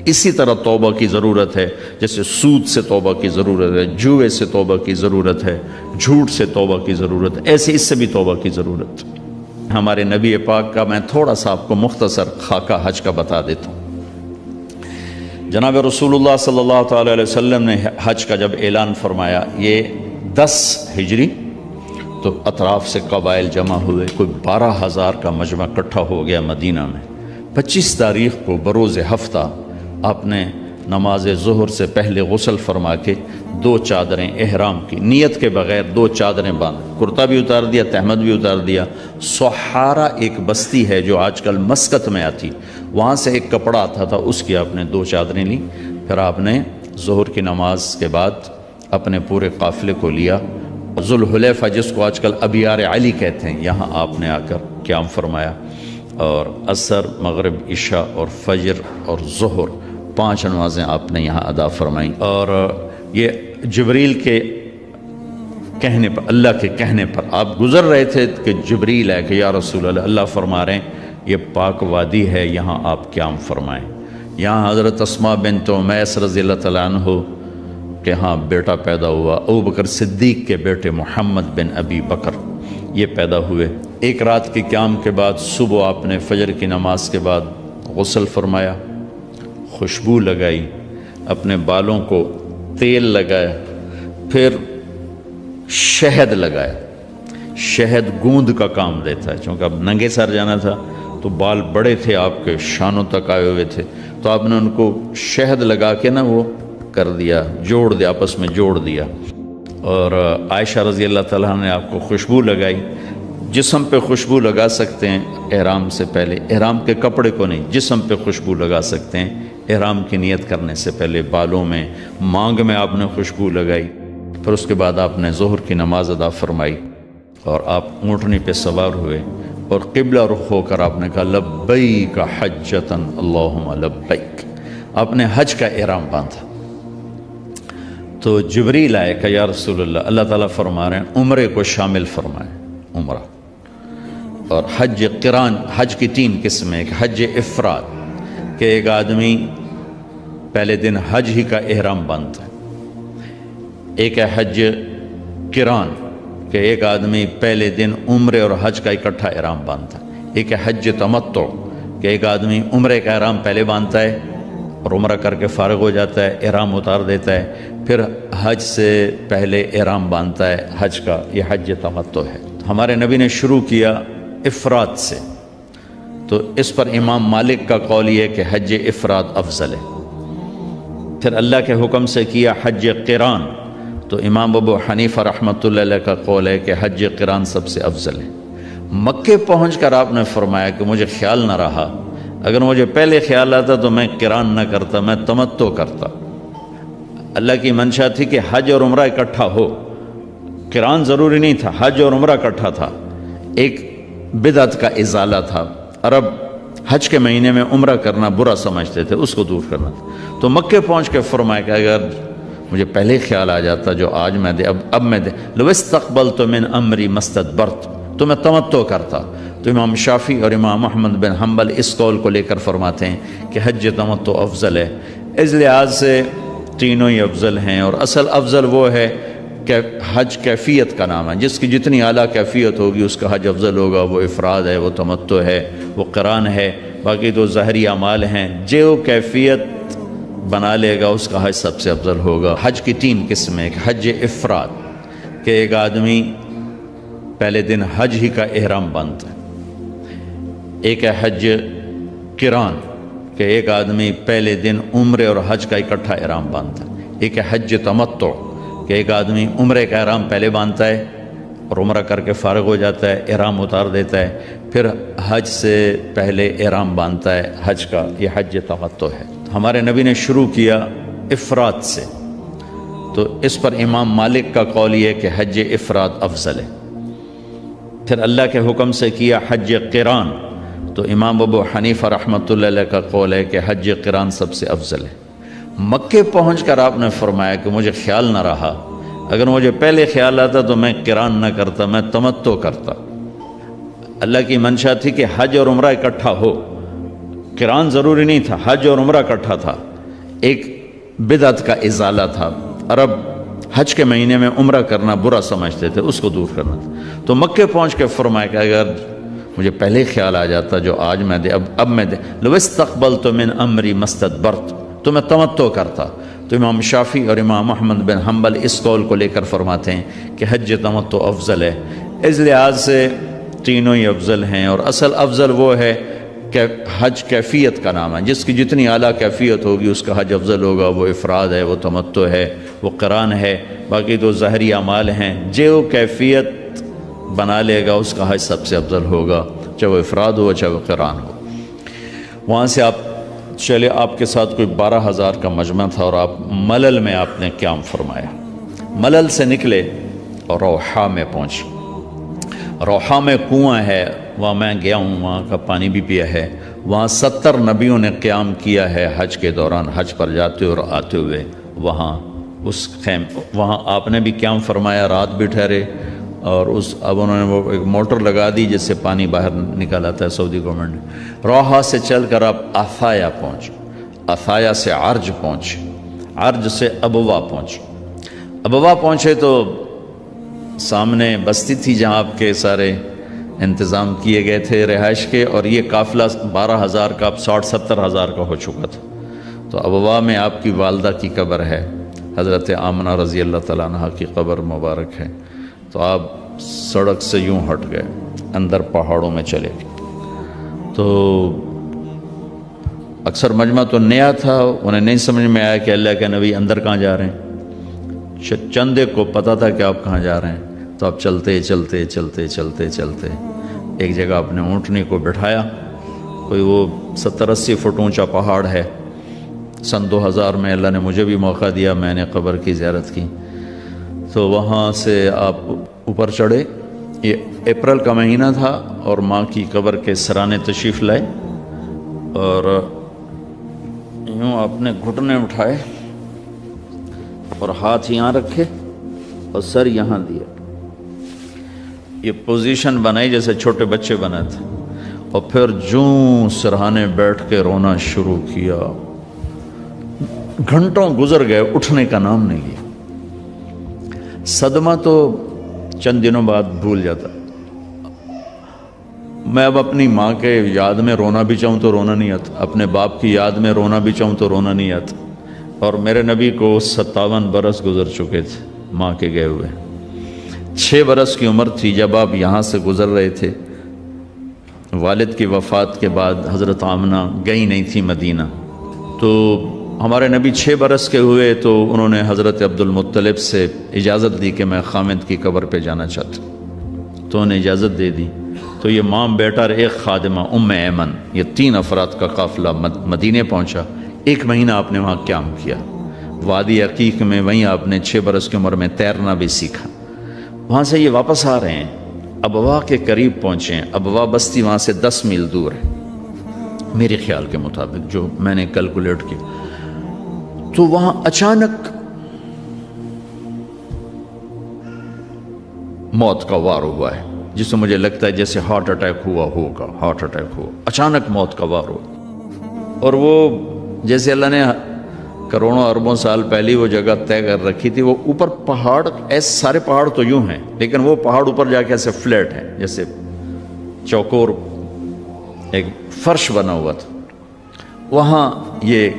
اسی طرح توبہ کی ضرورت ہے، جیسے سود سے توبہ کی ضرورت ہے، جوئے سے توبہ کی ضرورت ہے، جھوٹ سے توبہ کی ضرورت ہے، ایسے اس سے بھی توبہ کی ضرورت ہے۔ ہمارے نبی پاک کا میں تھوڑا سا آپ کو مختصر خاکہ حج کا بتا دیتا ہوں۔ جناب رسول اللہ صلی اللہ تعالی علیہ وسلم نے حج کا جب اعلان فرمایا، یہ 10 ہجری، تو اطراف سے قبائل جمع ہوئے، کوئی 12,000 کا مجمع اکٹھا ہو گیا مدینہ میں۔ 25 تاریخ کو بروز ہفتہ آپ نے نماز ظہر سے پہلے غسل فرما کے 2 چادریں احرام کی نیت کے بغیر 2 چادریں باندھ، کرتا بھی اتار دیا، تہمد بھی اتار دیا۔ سحارہ ایک بستی ہے جو آج کل مسقط میں آتی، وہاں سے ایک کپڑا آتا تھا، اس کی آپ نے 2 چادریں لیں۔ پھر آپ نے ظہر کی نماز کے بعد اپنے پورے قافلے کو لیا، ذوالحلیفہ جس کو آج کل ابیار علی کہتے ہیں، یہاں آپ نے آ کر قیام فرمایا، اور عصر، مغرب، عشاء اور فجر اور ظہر 5 نمازیں آپ نے یہاں ادا فرمائیں۔ اور یہ جبریل کے کہنے پر، اللہ کے کہنے پر آپ گزر رہے تھے کہ جبریل ہے کہ یا رسول اللہ، اللہ فرما رہے ہیں یہ پاک وادی ہے، یہاں آپ قیام فرمائیں۔ یہاں حضرت اسماء بنت امیس رضی اللہ تعالیٰ عنہ کہ ہاں بیٹا پیدا ہوا، ابو بکر صدیق کے بیٹے محمد بن ابی بکر یہ پیدا ہوئے۔ ایک رات کے قیام کے بعد صبح آپ نے فجر کی نماز کے بعد غسل فرمایا، خوشبو لگائی، اپنے بالوں کو تیل لگایا، پھر شہد لگایا۔ شہد گوند کا کام دیتا ہے، چونکہ اب ننگے سر جانا تھا تو بال بڑے تھے آپ کے، شانوں تک آئے ہوئے تھے، تو آپ نے ان کو شہد لگا کے نا وہ کر دیا، جوڑ دیا، آپس میں جوڑ دیا۔ اور عائشہ رضی اللہ تعالیٰ نے آپ کو خوشبو لگائی۔ جسم پہ خوشبو لگا سکتے ہیں احرام سے پہلے، احرام کے کپڑے کو نہیں، جسم پہ خوشبو لگا سکتے ہیں احرام کی نیت کرنے سے پہلے۔ بالوں میں، مانگ میں آپ نے خوشبو لگائی۔ پھر اس کے بعد آپ نے ظہر کی نماز ادا فرمائی اور آپ اونٹنی پہ سوار ہوئے اور قبلہ رخ ہو کر آپ نے کہا لبیک حجۃ اللہم لبیک، آپ نے حج کا احرام باندھا۔ تو جبریل آئے کہ یا رسول اللہ، اللہ تعالیٰ فرما رہے ہیں عمرے کو شامل فرمائیں، عمرہ اور حج قران۔ حج کی 3 قسمیں، ایک حج افراد کہ ایک آدمی پہلے دن حج ہی کا احرام باندھتا ہے، ایک ہے حج قران کہ ایک آدمی پہلے دن عمرے اور حج کا اکٹھا احرام باندھتا ہے، ایک ہے حج تمتع کہ ایک آدمی عمرے کا احرام پہلے باندھتا ہے اور عمرہ کر کے فارغ ہو جاتا ہے، احرام اتار دیتا ہے، پھر حج سے پہلے احرام باندھتا ہے حج کا، یہ حج تمتع ہے۔ ہمارے نبی نے شروع کیا افراد سے، تو اس پر امام مالک کا قول یہ ہے کہ حج افراد افضل ہے۔ پھر اللہ کے حکم سے کیا حج قران، تو امام ابو حنیفہ رحمۃ اللہ علیہ کا قول ہے کہ حج قران سب سے افضل ہے۔ مکے پہنچ کر آپ نے فرمایا کہ مجھے خیال نہ رہا، اگر مجھے پہلے خیال آتا تو میں قران نہ کرتا، میں تمتع کرتا۔ اللہ کی منشا تھی کہ حج اور عمرہ اکٹھا ہو، قران ضروری نہیں تھا، حج اور عمرہ اکٹھا تھا۔ ایک بدعت کا ازالہ تھا، عرب حج کے مہینے میں عمرہ کرنا برا سمجھتے تھے، اس کو دور کرنا تھا۔ تو مکے پہنچ کے فرمایا کہ اگر مجھے پہلے خیال آ جاتا جو آج میں دے اب میں دے، لو استقبلت من امری مستدبرت، تو میں تمتع کرتا۔ تو امام شافعی اور امام احمد بن حنبل اس قول کو لے کر فرماتے ہیں کہ حج تمتع افضل ہے۔ اس لحاظ سے تینوں ہی افضل ہیں، اور اصل افضل وہ ہے کہ حج کیفیت کا نام ہے، جس کی جتنی اعلیٰ کیفیت ہوگی اس کا حج افضل ہوگا، وہ افراد ہے، وہ تمتع ہے، وہ قران ہے، باقی تو ظاہری اعمال ہیں، جو کیفیت بنا لے گا اس کا حج سب سے افضل ہوگا۔ حج کی 3 قسمیں، ایک حج افراد کہ ایک آدمی پہلے دن حج ہی کا احرام باندھتا ہے، ایک ہے حج قران کہ ایک آدمی پہلے دن عمرے اور حج کا اکٹھا احرام باندھتا ہے، ایک ہے حج تمتع کہ ایک آدمی عمرے کا احرام پہلے باندھتا ہے اور عمرہ کر کے فارغ ہو جاتا ہے، احرام اتار دیتا ہے، پھر حج سے پہلے احرام باندھتا ہے حج کا، یہ حج تمتع ہے۔ ہمارے نبی نے شروع کیا افراد سے، تو اس پر امام مالک کا قول یہ ہے کہ حج افراد افضل ہے۔ پھر اللہ کے حکم سے کیا حج قران، تو امام ابو حنیفہ رحمۃ اللہ علیہ کا قول ہے کہ حج قران سب سے افضل ہے۔ مکے پہنچ کر آپ نے فرمایا کہ مجھے خیال نہ رہا، اگر مجھے پہلے خیال آتا تو میں قران نہ کرتا، میں تمتع کرتا۔ اللہ کی منشا تھی کہ حج اور عمرہ اکٹھا ہو، قران ضروری نہیں تھا، حج اور عمرہ اکٹھا تھا۔ ایک بدعت کا ازالہ تھا، عرب حج کے مہینے میں عمرہ کرنا برا سمجھتے تھے، اس کو دور کرنا تھا۔ تو مکے پہنچ کے فرمایا کہ اگر مجھے پہلے خیال آ جاتا جو آج میں دے اب میں دے لو استقبلت من امری مستدبرت، تو میں تمتع کرتا۔ تو امام شافعی اور امام احمد بن حنبل اس قول کو لے کر فرماتے ہیں کہ حج تمتع افضل ہے۔ اس لحاظ سے تینوں ہی افضل ہیں، اور اصل افضل وہ ہے کہ حج کیفیت کا نام ہے، جس کی جتنی اعلیٰ کیفیت ہوگی اس کا حج افضل ہوگا۔ وہ افراد ہے، وہ تمتع ہے، وہ قران ہے، باقی تو ظاہری اعمال ہیں، جو کیفیت بنا لے گا اس کا حج سب سے افضل ہوگا، چاہے وہ افراد ہو چاہے وہ قران ہو۔ وہاں سے آپ چلے، آپ کے ساتھ کوئی 12,000 کا مجمع تھا، اور آپ ملل میں آپ نے قیام فرمایا۔ ملل سے نکلے اور روحا میں پہنچے۔ روحا میں کنواں ہے، وہاں میں گیا ہوں، وہاں کا پانی بھی پیا ہے۔ وہاں 70 نبیوں نے قیام کیا ہے حج کے دوران، حج پر جاتے اور آتے ہوئے۔ وہاں آپ نے بھی قیام فرمایا، رات بھی ٹھہرے، اور اب انہوں نے وہ ایک موٹر لگا دی جس سے پانی باہر نکل آتا ہے سعودی گورنمنٹ نے۔ روحا سے چل کر آپ عثایا پہنچے، عثایا سے عرج پہنچے، عرج سے ابوا پہنچے۔ ابوا پہنچے تو سامنے بستی تھی جہاں آپ کے سارے انتظام کیے گئے تھے رہائش کے، اور یہ قافلہ 12,000 کا اب 60-70,000 کا ہو چکا تھا۔ تو ابوا میں آپ کی والدہ کی قبر ہے، حضرت آمنہ رضی اللہ تعالیٰ عنہ کی قبر مبارک ہے۔ تو آپ سڑک سے یوں ہٹ گئے، اندر پہاڑوں میں چلے گئے۔ تو اکثر مجمع تو نیا تھا، انہیں نہیں سمجھ میں آیا کہ اللہ کے نبی اندر کہاں جا رہے ہیں۔ چندے کو پتہ تھا کہ آپ کہاں جا رہے ہیں، تو آپ چلتے چلتے چلتے چلتے چلتے ایک جگہ اپنے اونٹنی کو بٹھایا۔ کوئی وہ 70-80 فٹ اونچا پہاڑ ہے۔ سن 2000 میں اللہ نے مجھے بھی موقع دیا، میں نے قبر کی زیارت کی، تو وہاں سے آپ اوپر چڑھے۔ یہ اپریل کا مہینہ تھا، اور ماں کی قبر کے سرانے تشریف لائے، اور یوں آپ نے گھٹنے اٹھائے اور ہاتھ یہاں رکھے اور سر یہاں دیا۔ یہ پوزیشن بنائی جیسے چھوٹے بچے بناتے، اور پھر جوں سرہانے بیٹھ کے رونا شروع کیا۔ گھنٹوں گزر گئے، اٹھنے کا نام نہیں لیا۔ صدمہ تو چند دنوں بعد بھول جاتا۔ میں اب اپنی ماں کے یاد میں رونا بھی چاہوں تو رونا نہیں آتا، اپنے باپ کی یاد میں رونا بھی چاہوں تو رونا نہیں آتا۔ اور میرے نبی کو 57 برس گزر چکے تھے ماں کے گئے ہوئے۔ 6 برس کی عمر تھی جب آپ یہاں سے گزر رہے تھے۔ والد کی وفات کے بعد حضرت آمنہ گئی نہیں تھی مدینہ، تو ہمارے نبی 6 برس کے ہوئے تو انہوں نے حضرت عبد المطلب سے اجازت دی کہ میں خامد کی قبر پہ جانا چاہتا ہوں، تو انہیں اجازت دے دی۔ تو یہ ماں بیٹا اور ایک خادمہ ام ایمن، یہ 3 افراد کا قافلہ مدینے پہنچا۔ 1 مہینہ آپ نے وہاں قیام کیا، وادی عقیق میں، وہیں آپ نے 6 برس کی عمر میں تیرنا بھی سیکھا۔ وہاں سے یہ واپس آ رہے ہیں، ابوا کے قریب پہنچے ہیں۔ ابوا بستی وہاں سے 10 میل دور ہے میرے خیال کے مطابق، جو میں نے کیلکولیٹ کیا۔ تو وہاں اچانک موت کا وار ہوا ہے، جس سے مجھے لگتا ہے جیسے ہارٹ اٹیک ہوا ہوگا، ہارٹ اٹیک ہوا، اچانک موت کا وار ہوا۔ اور وہ جیسے اللہ نے کروڑوں اربوں سال پہلی وہ جگہ طے کر رکھی تھی، وہ اوپر پہاڑ، ایسے سارے پہاڑ تو یوں ہیں، لیکن وہ پہاڑ اوپر جا کے ایسے فلیٹ ہے، جیسے چوکور ایک فرش بنا ہوا تھا۔ وہاں یہ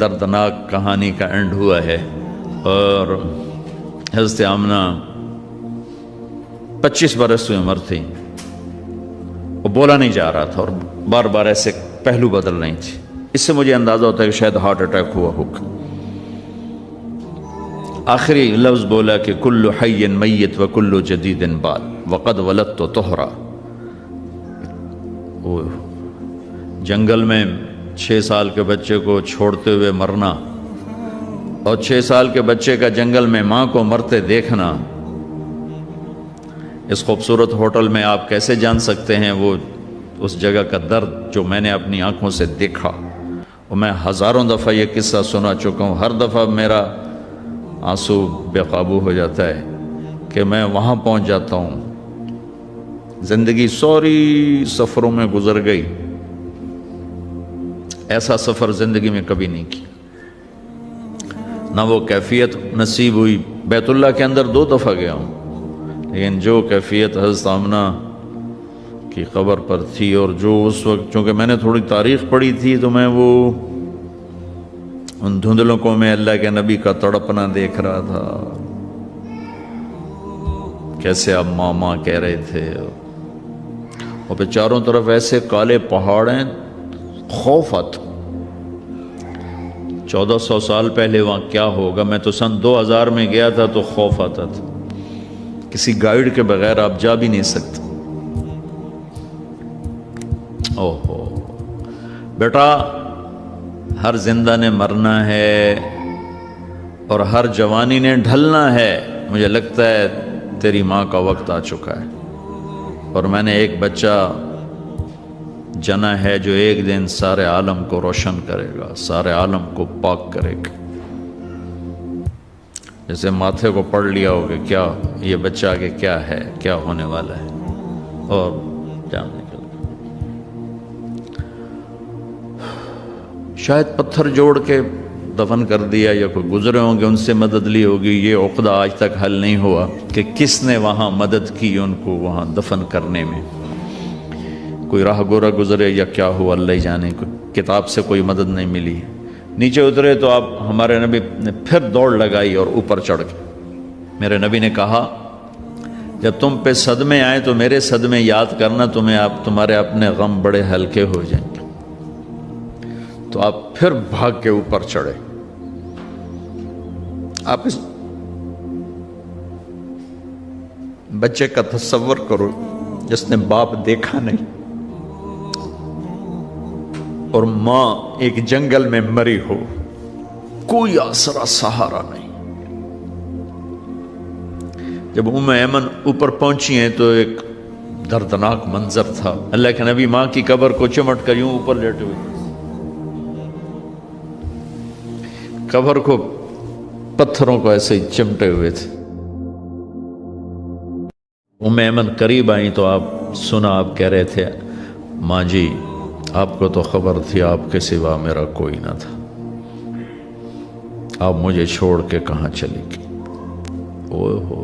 دردناک کہانی کا اینڈ ہوا ہے، اور حضرت آمنہ 25 برس کی عمر تھی، وہ بولا نہیں جا رہا تھا اور بار بار ایسے پہلو بدل رہی تھی۔ اس سے مجھے اندازہ ہوتا ہے کہ شاید ہارٹ اٹیک ہوا ہوگا۔ آخری لفظ بولا کہ کل حی میت و کل جدید بال وقد ولدت طہرا۔ وہ جنگل میں 6 سال کے بچے کو چھوڑتے ہوئے مرنا اور 6 سال کے بچے کا جنگل میں ماں کو مرتے دیکھنا، اس خوبصورت ہوٹل میں آپ کیسے جان سکتے ہیں وہ اس جگہ کا درد جو میں نے اپنی آنکھوں سے دیکھا۔ اور میں ہزاروں دفعہ یہ قصہ سنا چکا ہوں، ہر دفعہ میرا آنسو بے قابو ہو جاتا ہے کہ میں وہاں پہنچ جاتا ہوں۔ زندگی سوری سفروں میں گزر گئی، ایسا سفر زندگی میں کبھی نہیں کیا، نہ وہ کیفیت نصیب ہوئی۔ بیت اللہ کے اندر 2 دفعہ گیا ہوں، لیکن جو کیفیت حضرت آمنہ کی قبر پر تھی، اور جو اس وقت چونکہ میں نے تھوڑی تاریخ پڑھی تھی تو میں وہ ان دھندلکوں میں اللہ کے نبی کا تڑپنا دیکھ رہا تھا، کیسے اب ماما کہہ رہے تھے، اور پھر چاروں طرف ایسے کالے پہاڑ ہیں، خوف آتا۔ 1400 سال پہلے وہاں کیا ہوگا، میں تو سن 2000 میں گیا تھا تو خوف آتا تھا، کسی گائیڈ کے بغیر آپ جا بھی نہیں سکتے۔ اوہو بیٹا، ہر زندہ نے مرنا ہے اور ہر جوانی نے ڈھلنا ہے۔ مجھے لگتا ہے تیری ماں کا وقت آ چکا ہے، اور میں نے ایک بچہ جنا ہے جو ایک دن سارے عالم کو روشن کرے گا، سارے عالم کو پاک کرے گا۔ جیسے ماتھے کو پڑھ لیا ہو کہ کیا یہ بچہ آگے کیا ہے، کیا ہونے والا ہے، اور جان نکل گیا۔ شاید پتھر جوڑ کے دفن کر دیا، یا کوئی گزرے ہوں گے ان سے مدد لی ہوگی۔ یہ عقدہ آج تک حل نہیں ہوا کہ کس نے وہاں مدد کی ان کو وہاں دفن کرنے میں۔ کوئی راہ گورا گزرے یا کیا ہوا اللہ ہی جانے، کتاب سے کوئی مدد نہیں ملی۔ نیچے اترے تو آپ ہمارے نبی نے پھر دوڑ لگائی اور اوپر چڑھ گئے۔ میرے نبی نے کہا جب تم پہ صدمے آئیں تو میرے صدمے یاد کرنا، تمہارے اپنے غم بڑے ہلکے ہو جائیں گے۔ تو آپ پھر بھاگ کے اوپر چڑھے۔ آپ اس بچے کا تصور کرو جس نے باپ دیکھا نہیں، اور ماں ایک جنگل میں مری ہو، کوئی آسرا سہارا نہیں۔ جب ام ایمن اوپر پہنچی ہیں تو ایک دردناک منظر تھا۔ اللہ کے نبی ماں کی قبر کو چمٹ کر یوں اوپر لیٹے ہوئے، قبر کو پتھروں کو ایسے ہی چمٹے ہوئے تھے۔ ام ایمن قریب آئیں تو آپ سنا، آپ کہہ رہے تھے ماں جی آپ کو تو خبر تھی آپ کے سوا میرا کوئی نہ تھا، آپ مجھے چھوڑ کے کہاں چلی گئی۔ اوہ ہو،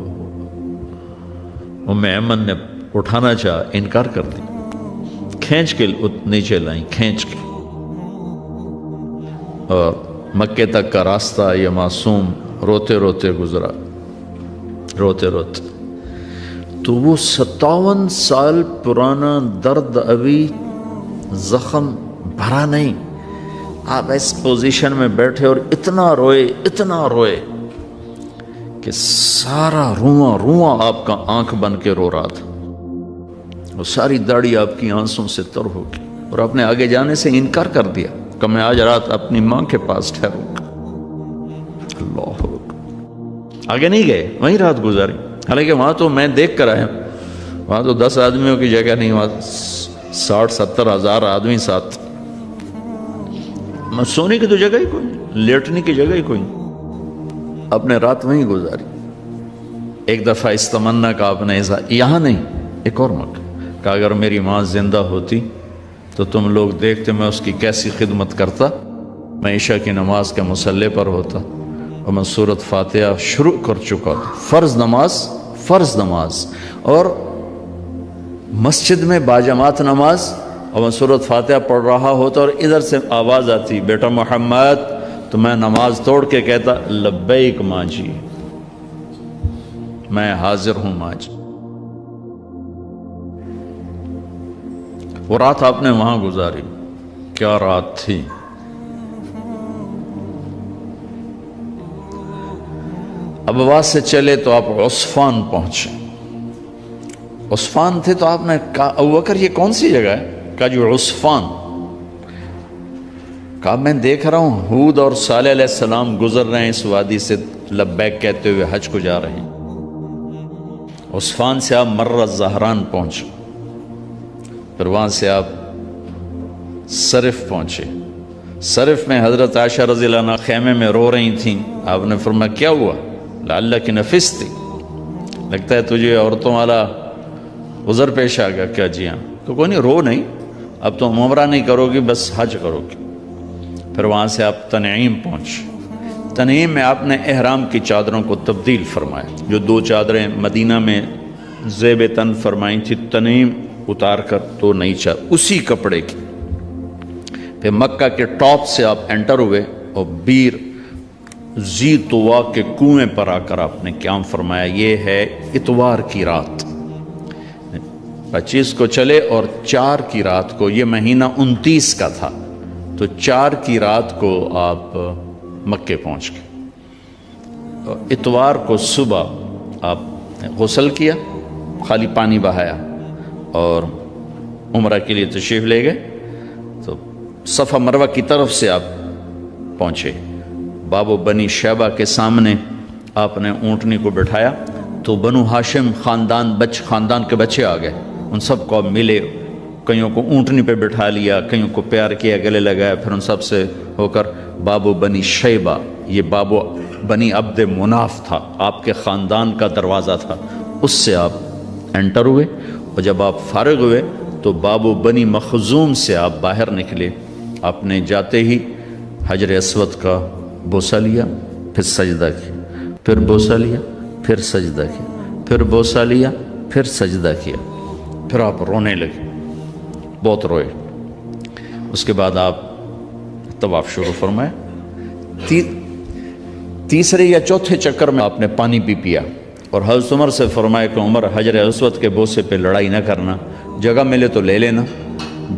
ام ایمن نے اٹھانا چاہا، انکار کر دی، کھینچ کے نیچے لائیں، کھینچ کے، اور مکے تک کا راستہ یہ معصوم روتے روتے گزرا، روتے روتے۔ تو وہ 57 سال پرانا درد ابھی زخم بھرا نہیں۔ آپ اس پوزیشن میں بیٹھے اور اتنا روئے کہ سارا رواں آپ کا آنکھ بن کے رو رہا تھا، اور ساری داڑھی آپ کی آنسوں سے تر ہو گئی، اور آپ نے آگے جانے سے انکار کر دیا کہ میں آج رات اپنی ماں کے پاس ٹھہروں گا۔ اللہ اکبر، آگے نہیں گئے، وہیں رات گزاری۔ حالانکہ وہاں تو میں دیکھ کر آیا، وہاں تو 10 آدمیوں کی جگہ نہیں، وہاں 60-70 ہزار آدمی ساتھ، سونے کی تو جگہ ہی کوئی نہیں، لیٹنے کی جگہ ہی کوئی نہیں۔ اپنے رات وہیں گزاری۔ ایک دفعہ اس تمنا کا آپ نے یہاں نہیں، ایک اور موقع کہ اگر میری ماں زندہ ہوتی تو تم لوگ دیکھتے میں اس کی کیسی خدمت کرتا۔ میں عشاء کی نماز کے مصلی پر ہوتا اور میں سورۃ فاتحہ شروع کر چکا تھا، فرض نماز، اور مسجد میں باجماعت نماز، اور میں سورۃ فاتحہ پڑھ رہا ہوتا اور ادھر سے آواز آتی بیٹا محمد، تو میں نماز توڑ کے کہتا لبیک ماں جی، میں حاضر ہوں ماں جی۔ وہ رات آپ نے وہاں گزاری، کیا رات تھی! اب آواز سے چلے تو آپ عصفان پہنچے۔ عصفان تھے تو آپ نے کہا ابو بکر یہ کون سی جگہ ہے؟ کہا جو عصفان۔ کہا میں دیکھ رہا ہوں ہود اور صالح علیہ السلام گزر رہے ہیں اس وادی سے، لبیک کہتے ہوئے حج کو جا رہے ہیں۔ عصفان سے آپ مر الزہران پہنچے، پھر وہاں سے آپ صرف پہنچے۔ صرف میں حضرت عائشہ رضی اللہ عنہ خیمے میں رو رہی تھیں۔ آپ نے فرمایا کیا ہوا؟ لعلک نفستی، لگتا ہے تجھے عورتوں والا عذر پیش آ گیا کیا؟ جی ہاں۔ تو کوئی نہیں، رو نہیں، اب تو عمرہ نہیں کرو گی، بس حج کرو گی۔ پھر وہاں سے آپ تنعیم پہنچے۔ تنعیم میں آپ نے احرام کی چادروں کو تبدیل فرمایا، جو 2 چادریں مدینہ میں زیب تن فرمائی تھی، تنعیم اتار کر تو نئی چادر اسی کپڑے کی۔ پھر مکہ کے ٹاپ سے آپ انٹر ہوئے اور بیر زی طوا کے کنویں پر آ کر آپ نے قیام فرمایا۔ یہ ہے اتوار کی رات، 25 کو چلے اور 4 کی رات کو، یہ مہینہ 29 کا تھا، تو 4 کی رات کو آپ مکے پہنچ گئے۔ اتوار کو صبح آپ نے غسل کیا، خالی پانی بہایا اور عمرہ کے لیے تشریف لے گئے۔ تو صفا مروہ کی طرف سے آپ پہنچے، باب و بنی شیبہ کے سامنے آپ نے اونٹنی کو بٹھایا، تو بنو ہاشم خاندان کے بچے آ گئے، ان سب کو آپ ملے، کئیوں کو اونٹنی پہ بٹھا لیا، کئیوں کو پیار کیا، گلے لگایا، پھر ان سب سے ہو کر باب و بنی شیبہ، یہ باب و بنی عبد مناف تھا، آپ کے خاندان کا دروازہ تھا، اس سے آپ انٹر ہوئے، اور جب آپ فارغ ہوئے تو باب و بنی مخزوم سے آپ باہر نکلے۔ آپ نے جاتے ہی حجر اسود کا بوسہ لیا، پھر سجدہ کیا، پھر بوسہ لیا، پھر سجدہ کیا، پھر بوسہ لیا، پھر سجدہ کیا، پھر آپ رونے لگے، بہت روئے۔ اس کے بعد آپ طواف شروع فرمائے۔ تیسرے یا چوتھے چکر میں آپ نے پانی بھی پیا، اور حضرت عمر سے فرمایا کہ عمر حجر اسود کے بوسے پہ لڑائی نہ کرنا، جگہ ملے تو لے لینا،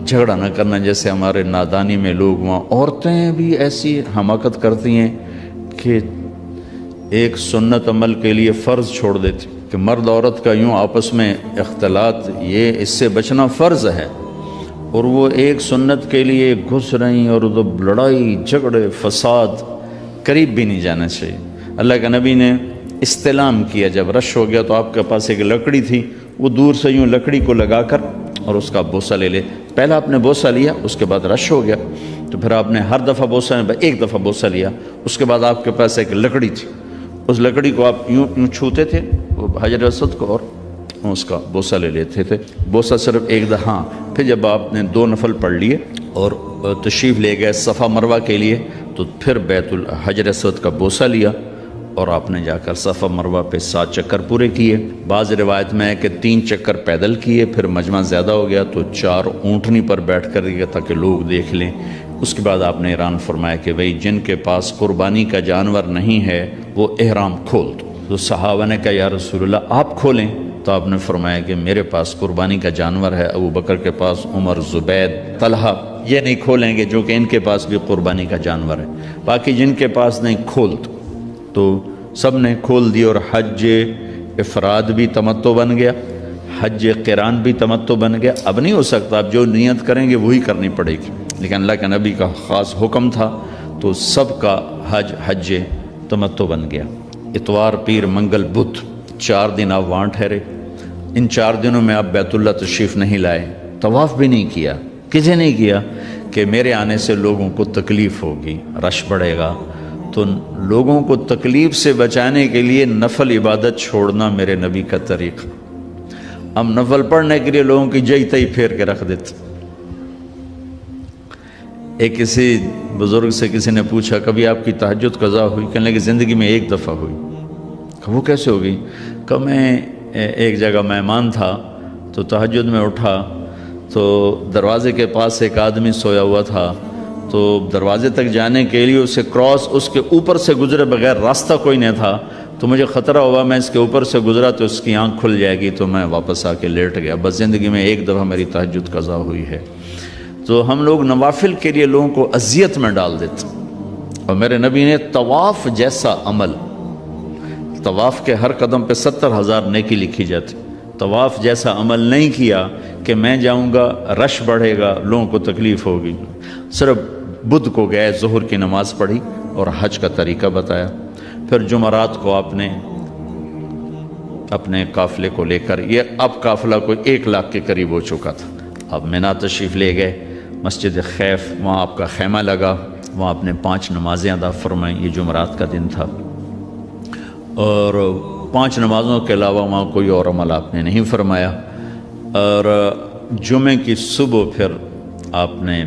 جھگڑا نہ کرنا، جیسے ہمارے نادانی میں لوگ وہاں عورتیں بھی ایسی حماقت کرتی ہیں کہ ایک سنت عمل کے لیے فرض چھوڑ دیتی کہ مرد عورت کا یوں آپس میں اختلاط، یہ اس سے بچنا فرض ہے، اور وہ ایک سنت کے لیے گھس رہی اور لڑائی جھگڑے فساد، قریب بھی نہیں جانا چاہیے۔ اللہ کے نبی نے استلام کیا، جب رش ہو گیا تو آپ کے پاس ایک لکڑی تھی، وہ دور سے یوں لکڑی کو لگا کر اور اس کا بوسہ لے لے۔ پہلا آپ نے بوسہ لیا، اس کے بعد رش ہو گیا، تو پھر آپ نے ہر دفعہ بوسہ ایک دفعہ بوسہ لیا، اس کے بعد آپ کے پاس ایک لکڑی تھی، اس لکڑی کو آپ یوں چھوتے تھے وہ حجر اسود کو، اور اس کا بوسہ لے لیتے تھے۔ بوسہ صرف ایک دفعہ، پھر جب آپ نے 2 نفل پڑھ لیے اور تشریف لے گئے صفا مروہ کے لیے، تو پھر بیت الحجر اسود کا بوسہ لیا، اور آپ نے جا کر صفا مروہ پہ 7 چکر پورے کیے۔ بعض روایت میں ہے کہ 3 چکر پیدل کیے، پھر مجمع زیادہ ہو گیا تو 4 اونٹنی پر بیٹھ کر گیا تاکہ لوگ دیکھ لیں۔ اس کے بعد آپ نے اعلان فرمایا کہ بھئی جن کے پاس قربانی کا جانور نہیں ہے وہ احرام کھول دو۔ تو صحابہ نے کہا یا رسول اللہ آپ کھولیں، تو آپ نے فرمایا کہ میرے پاس قربانی کا جانور ہے، ابو بکر کے پاس، عمر، زبید، طلحہ یہ نہیں کھولیں گے جو کہ ان کے پاس بھی قربانی کا جانور ہے، باقی جن کے پاس نہیں کھول دو۔ تو سب نے کھول دی، اور حج افراد بھی تمتع بن گیا، حج قران بھی تمتع بن گیا۔ اب نہیں ہو سکتا، اب جو نیت کریں گے وہی کرنی پڑے گی، لیکن اللہ کے نبی کا خاص حکم تھا تو سب کا حج تمتع بن گیا۔ اتوار، پیر، منگل، بدھ 4 دن آپ وہاں ٹھہرے۔ ان 4 دنوں میں آپ بیت اللہ تشریف نہیں لائے، طواف بھی نہیں کیا، کسی نہیں کیا کہ میرے آنے سے لوگوں کو تکلیف ہوگی، رش بڑھے گا، تو لوگوں کو تکلیف سے بچانے کے لیے نفل عبادت چھوڑنا میرے نبی کا طریقہ۔ ہم نفل پڑھنے کے لیے لوگوں کی جئی تئی پھیر کے رکھ دیتے۔ ایک کسی بزرگ سے کسی نے پوچھا کبھی آپ کی تہجد قضا ہوئی؟ کہنے لگے زندگی میں 1 دفعہ ہوئی۔ وہ کیسے ہو گئی؟ کہ میں ایک جگہ مہمان تھا تو تہجد میں اٹھا تو دروازے کے پاس ایک آدمی سویا ہوا تھا، تو دروازے تک جانے کے لیے اسے کراس اس کے اوپر سے گزرے بغیر راستہ کوئی نہیں تھا، تو مجھے خطرہ ہوا میں اس کے اوپر سے گزرا تو اس کی آنکھ کھل جائے گی، تو میں واپس آ کے لیٹ گیا۔ بس زندگی میں ایک دفعہ میری تہجد قضا ہوئی ہے۔ تو ہم لوگ نوافل کے لیے لوگوں کو اذیت میں ڈال دیتے، اور میرے نبی نے طواف جیسا عمل، طواف کے ہر قدم پہ 70,000 نیکی لکھی جاتی، طواف جیسا عمل نہیں کیا کہ میں جاؤں گا رش بڑھے گا لوگوں کو تکلیف ہوگی۔ صرف بدھ کو گئے، ظہر کی نماز پڑھی اور حج کا طریقہ بتایا، پھر جمعرات کو آپ نے اپنے قافلے کو لے کر، یہ اب قافلہ کوئی 1 لاکھ کے قریب ہو چکا تھا، اب مینا تشریف لے گئے، مسجد خیف، وہاں آپ کا خیمہ لگا، وہاں آپ نے 5 نمازیں ادا فرمائیں، یہ جمعرات کا دن تھا، اور 5 نمازوں کے علاوہ وہاں کوئی اور عمل آپ نے نہیں فرمایا۔ اور جمعے کی صبح پھر آپ نے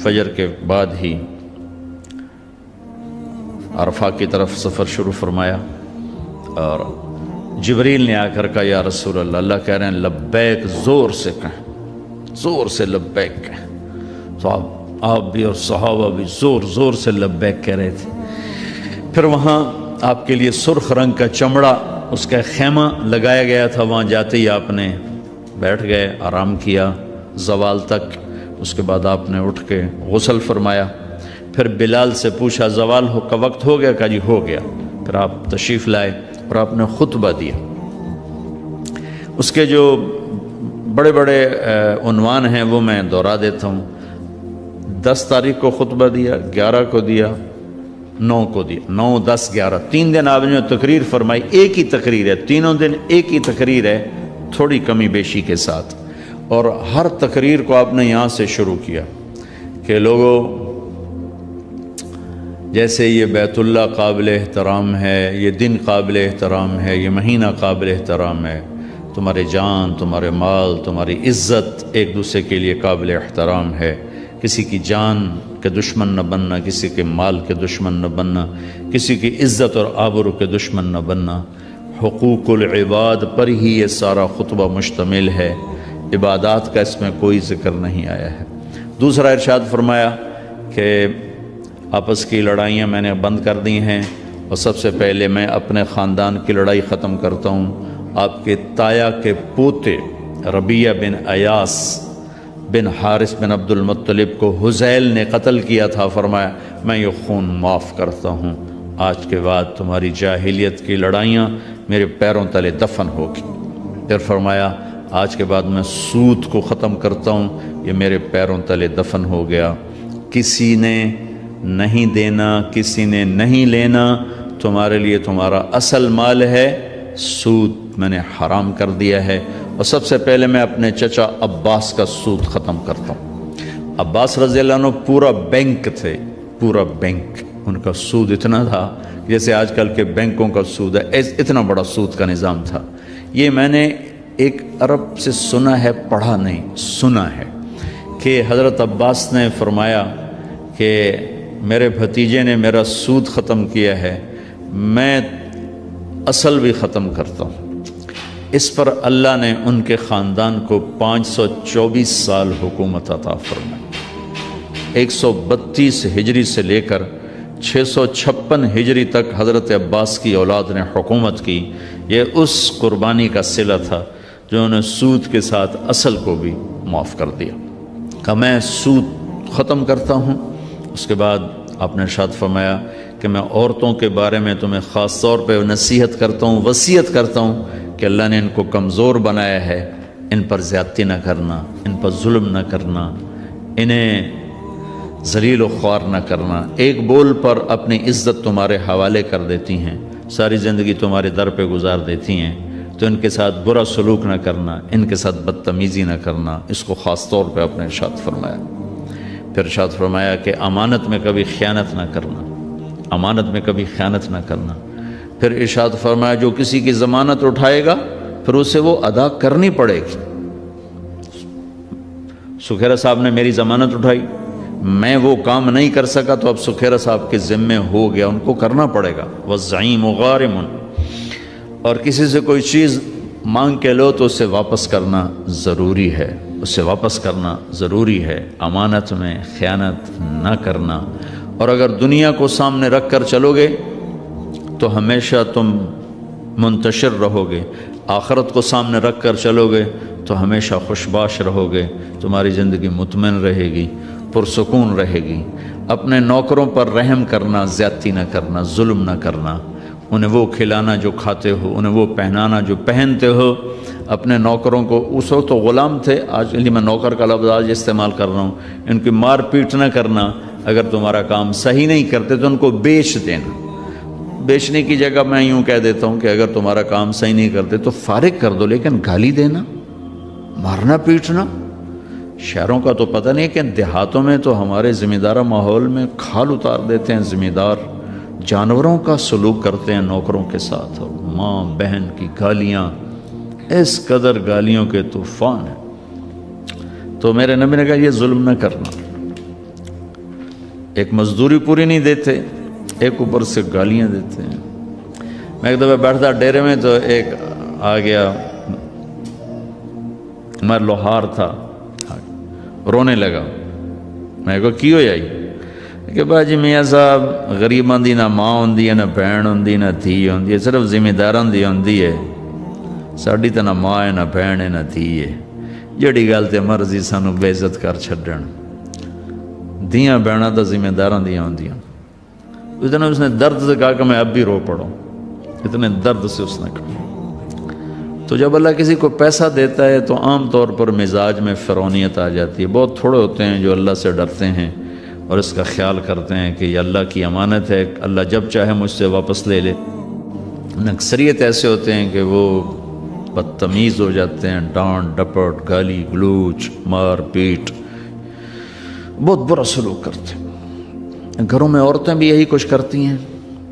فجر کے بعد ہی عرفہ کی طرف سفر شروع فرمایا، اور جبریل نے آ کر کہا یا رسول اللہ، اللہ کہہ رہے ہیں لبیک، زور سے کہیں، زور سے لبیک کہیں، تو آپ بھی اور صحابہ بھی زور زور سے لبیک کہہ رہے تھے۔ پھر وہاں آپ کے لیے سرخ رنگ کا چمڑا، اس کا خیمہ لگایا گیا تھا، وہاں جاتے ہی آپ نے بیٹھ گئے، آرام کیا زوال تک، اس کے بعد آپ نے اٹھ کے غسل فرمایا، پھر بلال سے پوچھا زوال کا وقت ہو گیا؟ کہا جی ہو گیا۔ پھر آپ تشریف لائے اور آپ نے خطبہ دیا۔ اس کے جو بڑے بڑے عنوان ہیں وہ میں دہرا دیتا ہوں۔ 10 تاریخ کو خطبہ دیا، 11 کو دیا، 9 کو دیا، 9، 10، 11، 3 دن آپ نے تقریر فرمائی، ایک ہی تقریر ہے، تینوں دن ایک ہی تقریر ہے، تھوڑی کمی بیشی کے ساتھ، اور ہر تقریر کو آپ نے یہاں سے شروع کیا کہ لوگوں، جیسے یہ بیت اللہ قابل احترام ہے، یہ دن قابل احترام ہے، یہ مہینہ قابل احترام ہے، تمہارے جان، تمہارے مال، تمہاری عزت ایک دوسرے کے لیے قابل احترام ہے، کسی کی جان کے دشمن نہ بننا، کسی کے مال کے دشمن نہ بننا، کسی کی عزت اور آبرو کے دشمن نہ بننا، حقوق العباد پر ہی یہ سارا خطبہ مشتمل ہے، عبادات کا اس میں کوئی ذکر نہیں آیا ہے۔ دوسرا ارشاد فرمایا کہ آپس کی لڑائیاں میں نے بند کر دی ہیں، اور سب سے پہلے میں اپنے خاندان کی لڑائی ختم کرتا ہوں۔ آپ کے تایا کے پوتے ربیہ بن ایاس بن حارث بن عبد المطلب کو حذیل نے قتل کیا تھا، فرمایا میں یہ خون معاف کرتا ہوں، آج کے بعد تمہاری جاہلیت کی لڑائیاں میرے پیروں تلے دفن ہوگی۔ پھر فرمایا آج کے بعد میں سود کو ختم کرتا ہوں، یہ میرے پیروں تلے دفن ہو گیا۔ کسی نے نہیں دینا، کسی نے نہیں لینا، تمہارے لیے تمہارا اصل مال ہے، سود میں نے حرام کر دیا ہے، اور سب سے پہلے میں اپنے چچا عباس کا سود ختم کرتا ہوں۔ عباس رضی اللہ عنہ پورا بینک تھے، پورا بینک، ان کا سود اتنا تھا جیسے آج کل کے بینکوں کا سود ہے، اتنا بڑا سود کا نظام تھا۔ یہ میں نے ایک عرب سے سنا ہے، پڑھا نہیں، سنا ہے کہ حضرت عباس نے فرمایا کہ میرے بھتیجے نے میرا سود ختم کیا ہے، میں اصل بھی ختم کرتا ہوں۔ اس پر اللہ نے ان کے خاندان کو 524 سال حکومت عطا فرمائی۔ 132 ہجری سے لے کر 656 ہجری تک حضرت عباس کی اولاد نے حکومت کی۔ یہ اس قربانی کا صلہ تھا جو انہوں نے سود کے ساتھ اصل کو بھی معاف کر دیا، کہ میں سود ختم کرتا ہوں۔ اس کے بعد آپ نے ارشاد فرمایا کہ میں عورتوں کے بارے میں تمہیں خاص طور پہ نصیحت کرتا ہوں، وصیت کرتا ہوں کہ اللہ نے ان کو کمزور بنایا ہے، ان پر زیادتی نہ کرنا، ان پر ظلم نہ کرنا، انہیں ذلیل و خوار نہ کرنا۔ ایک بول پر اپنی عزت تمہارے حوالے کر دیتی ہیں، ساری زندگی تمہارے در پہ گزار دیتی ہیں، تو ان کے ساتھ برا سلوک نہ کرنا، ان کے ساتھ بدتمیزی نہ کرنا، اس کو خاص طور پہ اپنے ارشاد فرمایا۔ پھر ارشاد فرمایا کہ امانت میں کبھی خیانت نہ کرنا، امانت میں کبھی خیانت نہ کرنا۔ پھر ارشاد فرمایا جو کسی کی ضمانت اٹھائے گا پھر اسے وہ ادا کرنی پڑے گی۔ سکھیرا صاحب نے میری ضمانت اٹھائی، میں وہ کام نہیں کر سکا تو اب سکھیرا صاحب کے ذمے ہو گیا، ان کو کرنا پڑے گا۔ والزعیم غارم، اور کسی سے کوئی چیز مانگ کے لو تو اسے واپس کرنا ضروری ہے، اسے واپس کرنا ضروری ہے، امانت میں خیانت نہ کرنا۔ اور اگر دنیا کو سامنے رکھ کر چلو گے تو ہمیشہ تم منتشر رہو گے، آخرت کو سامنے رکھ کر چلو گے تو ہمیشہ خوشباش رہو گے، تمہاری زندگی مطمئن رہے گی، پرسکون رہے گی۔ اپنے نوکروں پر رحم کرنا، زیادتی نہ کرنا، ظلم نہ کرنا، انہیں وہ کھلانا جو کھاتے ہو، انہیں وہ پہنانا جو پہنتے ہو۔ اپنے نوکروں کو، اس وقت تو غلام تھے، آج میں نوکر کا لفظ آج استعمال کر رہا ہوں، ان کی مار پیٹ نہ کرنا۔ اگر تمہارا کام صحیح نہیں کرتے تو ان کو بیچ دینا۔ بیچنے کی جگہ میں یوں کہہ دیتا ہوں کہ اگر تمہارا کام صحیح نہیں کرتے تو فارغ کر دو، لیکن گالی دینا، مارنا پیٹنا، شہروں کا تو پتہ نہیں کہ دیہاتوں میں تو ہمارے ذمہ دارہ ماحول میں کھال اتار دیتے ہیں، ذمہ دار جانوروں کا سلوک کرتے ہیں نوکروں کے ساتھ، اور ماں بہن کی گالیاں، اس قدر گالیوں کے طوفان ہیں۔ تو میرے نبی نے کہا یہ ظلم نہ کرنا۔ ایک مزدوری پوری نہیں دیتے، ایک اوپر سے گالیاں دیتے ہیں۔ میں ایک دفعہ بیٹھتا ڈیرے میں تو ایک آ گیا، ہمارا لوہار تھا، رونے لگا۔ میں کہا کی ہو جائی؟ کہ باجی میاں صاحب غریباں دی نہ ماں ہوندی ہے، نہ بہن ہوندی، نہ دھی ہوندی ہے، صرف ذمہ داراں دی ہوندی ہے، ساڈی تے نہ ماں ہے، نہ بہن ہے، نہ دھی ہے، جڑی گل تے مرضی سانو بے عزت کر چھڈن، دھیاں بہناں تا ذمہ داراں دیاں ہوندیاں۔ اس نے درد سے کہا کہ میں اب بھی رو پڑوں، اتنے درد سے اس نے کہا۔ تو جب اللہ کسی کو پیسہ دیتا ہے تو عام طور پر مزاج میں فرعونیت آ جاتی ہے۔ بہت تھوڑے ہوتے ہیں جو اللہ سے ڈرتے ہیں اور اس کا خیال کرتے ہیں کہ یہ اللہ کی امانت ہے، اللہ جب چاہے مجھ سے واپس لے لے۔ اکثریت ایسے ہوتے ہیں کہ وہ بدتمیز ہو جاتے ہیں، ڈانٹ ڈپٹ، گالی گلوچ، مار پیٹ، بہت برا سلوک کرتے ہیں۔ گھروں میں عورتیں بھی یہی کچھ کرتی ہیں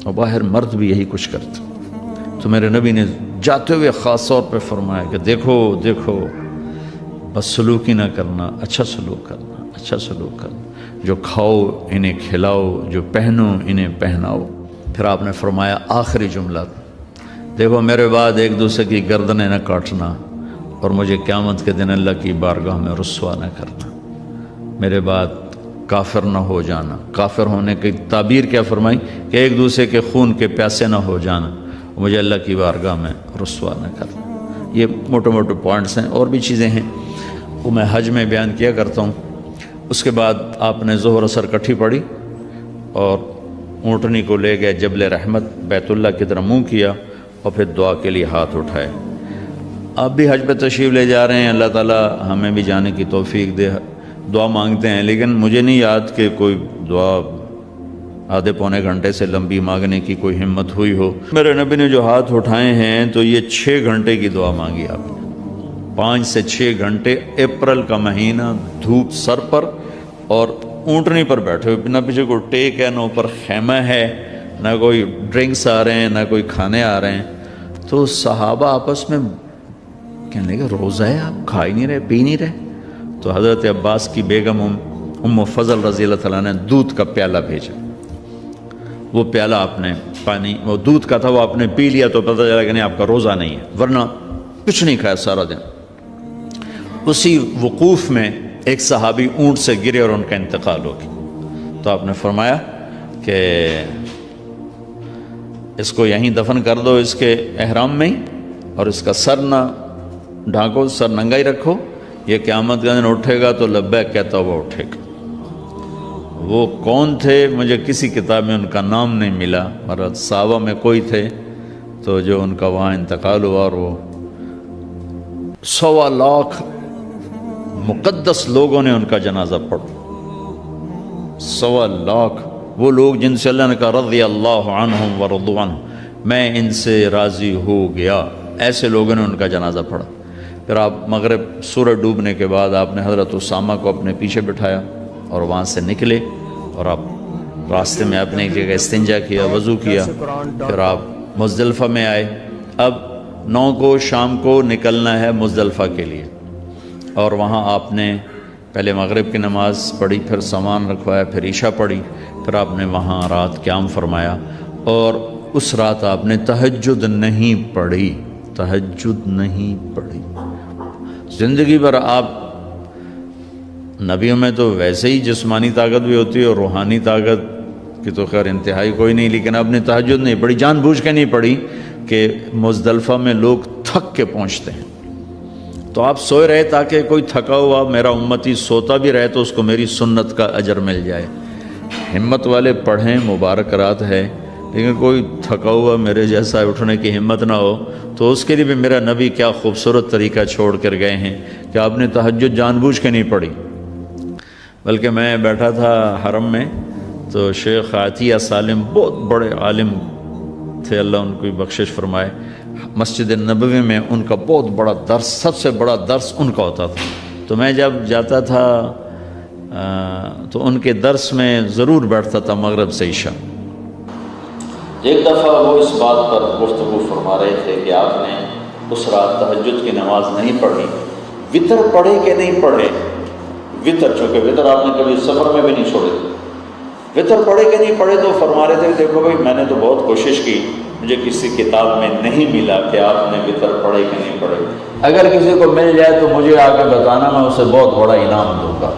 اور باہر مرد بھی یہی کچھ کرتے ہیں۔ تو میرے نبی نے جاتے ہوئے خاص طور پہ فرمایا کہ دیکھو دیکھو، بس سلوک ہی نہ کرنا، اچھا سلوک کرنا، اچھا سلوک کرنا، جو کھاؤ انہیں کھلاؤ، جو پہنو انہیں پہناؤ۔ پھر آپ نے فرمایا آخری جملہ، دیکھو میرے بعد ایک دوسرے کی گردنیں نہ کاٹنا اور مجھے قیامت کے دن اللہ کی بارگاہ میں رسوا نہ کرنا، میرے بعد کافر نہ ہو جانا۔ کافر ہونے کی تعبیر کیا فرمائی کہ ایک دوسرے کے خون کے پیاسے نہ ہو جانا، مجھے اللہ کی بارگاہ میں رسوا نہ کرنا۔ یہ موٹے موٹے پوائنٹس ہیں، اور بھی چیزیں ہیں وہ میں حج میں بیان کیا کرتا ہوں۔ اس کے بعد آپ نے ظہر اثر کٹھی پڑھی اور اونٹنی کو لے گئے جبل رحمت، بیت اللہ کی طرف منہ کیا اور پھر دعا کے لیے ہاتھ اٹھائے۔ آپ بھی حج پہ تشریف لے جا رہے ہیں، اللہ تعالیٰ ہمیں بھی جانے کی توفیق دے۔ دعا مانگتے ہیں لیکن مجھے نہیں یاد کہ کوئی دعا آدھے پونے گھنٹے سے لمبی مانگنے کی کوئی ہمت ہوئی ہو۔ میرے نبی نے جو ہاتھ اٹھائے ہیں تو یہ 6 گھنٹے کی دعا مانگی آپ نے، 5 سے 6 گھنٹے، اپریل کا مہینہ، دھوپ سر پر اور اونٹنی پر بیٹھے ہوئے، نہ پیچھے کوئی ٹیک ہے، نہ اوپر خیمہ ہے، نہ کوئی ڈرنکس آ رہے ہیں، نہ کوئی کھانے آ رہے ہیں۔ تو صحابہ آپس میں کہنے لگے روزہ ہے، آپ کھا ہی نہیں رہے، پی نہیں رہے؟ تو حضرت عباس کی بیگم ام فضل رضی اللہ تعالیٰ نے دودھ کا پیالہ بھیجا۔ وہ پیالہ آپ نے پانی، وہ دودھ کا تھا، وہ آپ نے پی لیا تو پتہ چلا کہ نہیں آپ کا روزہ نہیں ہے، ورنہ کچھ نہیں کھایا سارا دن۔ اسی وقوف میں ایک صحابی اونٹ سے گرے اور ان کا انتقال ہو گیا۔ تو آپ نے فرمایا کہ اس کو یہیں دفن کر دو، اس کے احرام میں ہی، اور اس کا سر نہ ڈھانکو، سر ننگا ہی رکھو، یہ قیامت کا دن اٹھے گا تو لبیک کہتا ہوا اٹھے گا۔ وہ کون تھے؟ مجھے کسی کتاب میں ان کا نام نہیں ملا، مگر صحابہ میں کوئی تھے تو جو ان کا وہاں انتقال ہوا، اور وہ 1.25 لاکھ مقدس لوگوں نے ان کا جنازہ پڑھا۔ 1.25 لاکھ وہ لوگ جن سے اللہ نے کہا رضی اللہ عنہم ورضوا عنہ، میں ان سے راضی ہو گیا، ایسے لوگوں نے ان کا جنازہ پڑھا۔ پھر آپ مغرب سورج ڈوبنے کے بعد آپ نے حضرت اسامہ کو اپنے پیچھے بٹھایا اور وہاں سے نکلے، اور آپ راستے میں اپنے ایک جگہ استنجا کیا، وضو کیا، پھر آپ مزدلفہ میں آئے۔ اب 9 کو شام کو نکلنا ہے مزدلفہ کے لیے، اور وہاں آپ نے پہلے مغرب کی نماز پڑھی، پھر سامان رکھوایا، پھر عشاء پڑھی، پھر آپ نے وہاں رات قیام فرمایا، اور اس رات آپ نے تہجد نہیں پڑھی، تہجد نہیں پڑھی۔ زندگی بھر آپ، نبیوں میں تو ویسے ہی جسمانی طاقت بھی ہوتی ہے اور روحانی طاقت کی تو خیر انتہائی کوئی نہیں، لیکن آپ نے تہجد نہیں پڑھی، جان بوجھ کے نہیں پڑھی کہ مزدلفہ میں لوگ تھک کے پہنچتے ہیں، تو آپ سوئے رہے تاکہ کوئی تھکا ہوا میرا امتی سوتا بھی رہے تو اس کو میری سنت کا اجر مل جائے۔ ہمت والے پڑھیں، مبارک رات ہے، لیکن کوئی تھکا ہوا میرے جیسا اٹھنے کی ہمت نہ ہو تو اس کے لیے بھی میرا نبی کیا خوبصورت طریقہ چھوڑ کر گئے ہیں کہ آپ نے تہجد جان بوجھ کے نہیں پڑھی۔ بلکہ میں بیٹھا تھا حرم میں تو شیخ عطیہ سالم بہت بڑے عالم تھے، اللہ ان کو بخشش فرمائے، مسجد نبوی میں ان کا بہت بڑا درس، سب سے بڑا درس ان کا ہوتا تھا، تو میں جب جاتا تھا تو ان کے درس میں ضرور بیٹھتا تھا مغرب سے عشاء۔ ایک دفعہ وہ اس بات پر گفتگو فرما رہے تھے کہ آپ نے اس رات تہجد کی نماز نہیں پڑھی، وطر پڑھے کہ نہیں پڑھے؟ وطر، چونکہ وطر آپ نے کبھی سفر میں بھی نہیں چھوڑے، وطر پڑھے کہ نہیں پڑھے؟ تو فرما رہے تھے دیکھو بھائی میں نے تو بہت کوشش کی، مجھے کسی کتاب میں نہیں ملا کہ آپ نے وطر پڑھے کہ نہیں پڑھے، اگر کسی کو مل جائے تو مجھے آ کے بتانا، میں اسے بہت بڑا انعام دوں گا،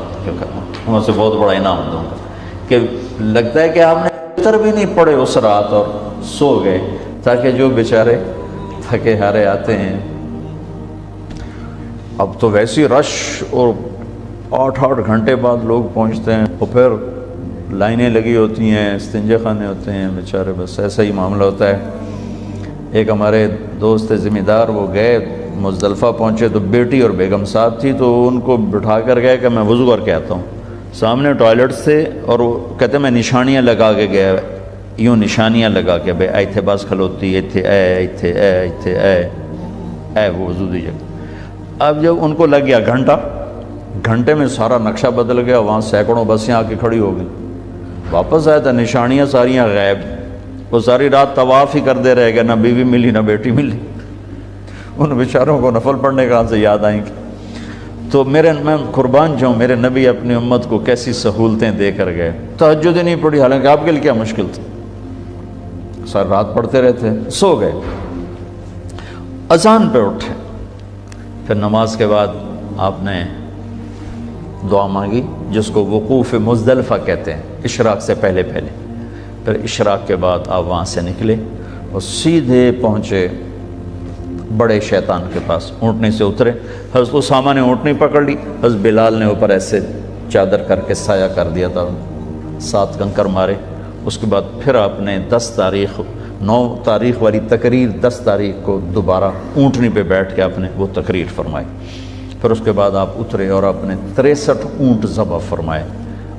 میں اسے بہت بڑا انعام دوں گا۔ کہ لگتا ہے کہ آپ نے وطر بھی نہیں پڑھے اس رات اور سو گئے، تاکہ جو بیچارے تھکے ہارے آتے ہیں، اب تو ویسی رش اور 8 گھنٹے بعد لوگ پہنچتے ہیں، اور پھر لائنیں لگی ہوتی ہیں، استنجا خانے ہوتے ہیں، بیچارے بس ایسا ہی معاملہ ہوتا ہے۔ ایک ہمارے دوست ذمہ دار وہ گئے مزدلفہ پہنچے تو بیٹی اور بیگم صاحب تھی، تو ان کو بٹھا کر گئے کہ میں وضو کر کے آتا ہوں، سامنے ٹوائلٹ سے، اور وہ کہتے میں نشانیاں لگا کے گیا، یوں نشانیاں لگا کے بھائی ایتھے بس کھلوتی، ایتھے اے وہ وضو دی جگہ۔ اب جب ان کو لگ گیا گھنٹے میں سارا نقشہ بدل گیا، وہاں سینکڑوں بسیں آ کے کھڑی ہو گئی، واپس آیا تھا نشانیاں ساریاں غائب، وہ ساری رات طواف ہی کرتے رہ گئے، نہ بیوی ملی نہ بیٹی ملی، ان بیچاروں کو نفل پڑھنے کہاں سے یاد آئیں گی۔ تو میں قربان جاؤں، میرے نبی اپنی امت کو کیسی سہولتیں دے کر گئے، تہجد ہی نہیں پڑھی، حالانکہ آپ کے لیے کیا مشکل تھی، ساری رات پڑھتے رہتے، سو گئے، اذان پہ اٹھے، پھر نماز کے بعد آپ نے دعا مانگی جس کو وقوف مزدلفہ کہتے ہیں، اشراق سے پہلے پھر اشراق کے بعد آپ وہاں سے نکلے اور سیدھے پہنچے بڑے شیطان کے پاس، اونٹنی سے اترے، حضرت اسامہ نے اونٹنی پکڑ لی، حضرت بلال نے اوپر ایسے چادر کر کے سایہ کر دیا تھا، 7 کنکر مارے، اس کے بعد پھر آپ نے 9 تاریخ والی تقریر 10 تاریخ کو دوبارہ اونٹنی پہ بیٹھ کے آپ نے وہ تقریر فرمائی، پھر اس کے بعد آپ اترے اور آپ نے 63 اونٹ ذبح فرمائے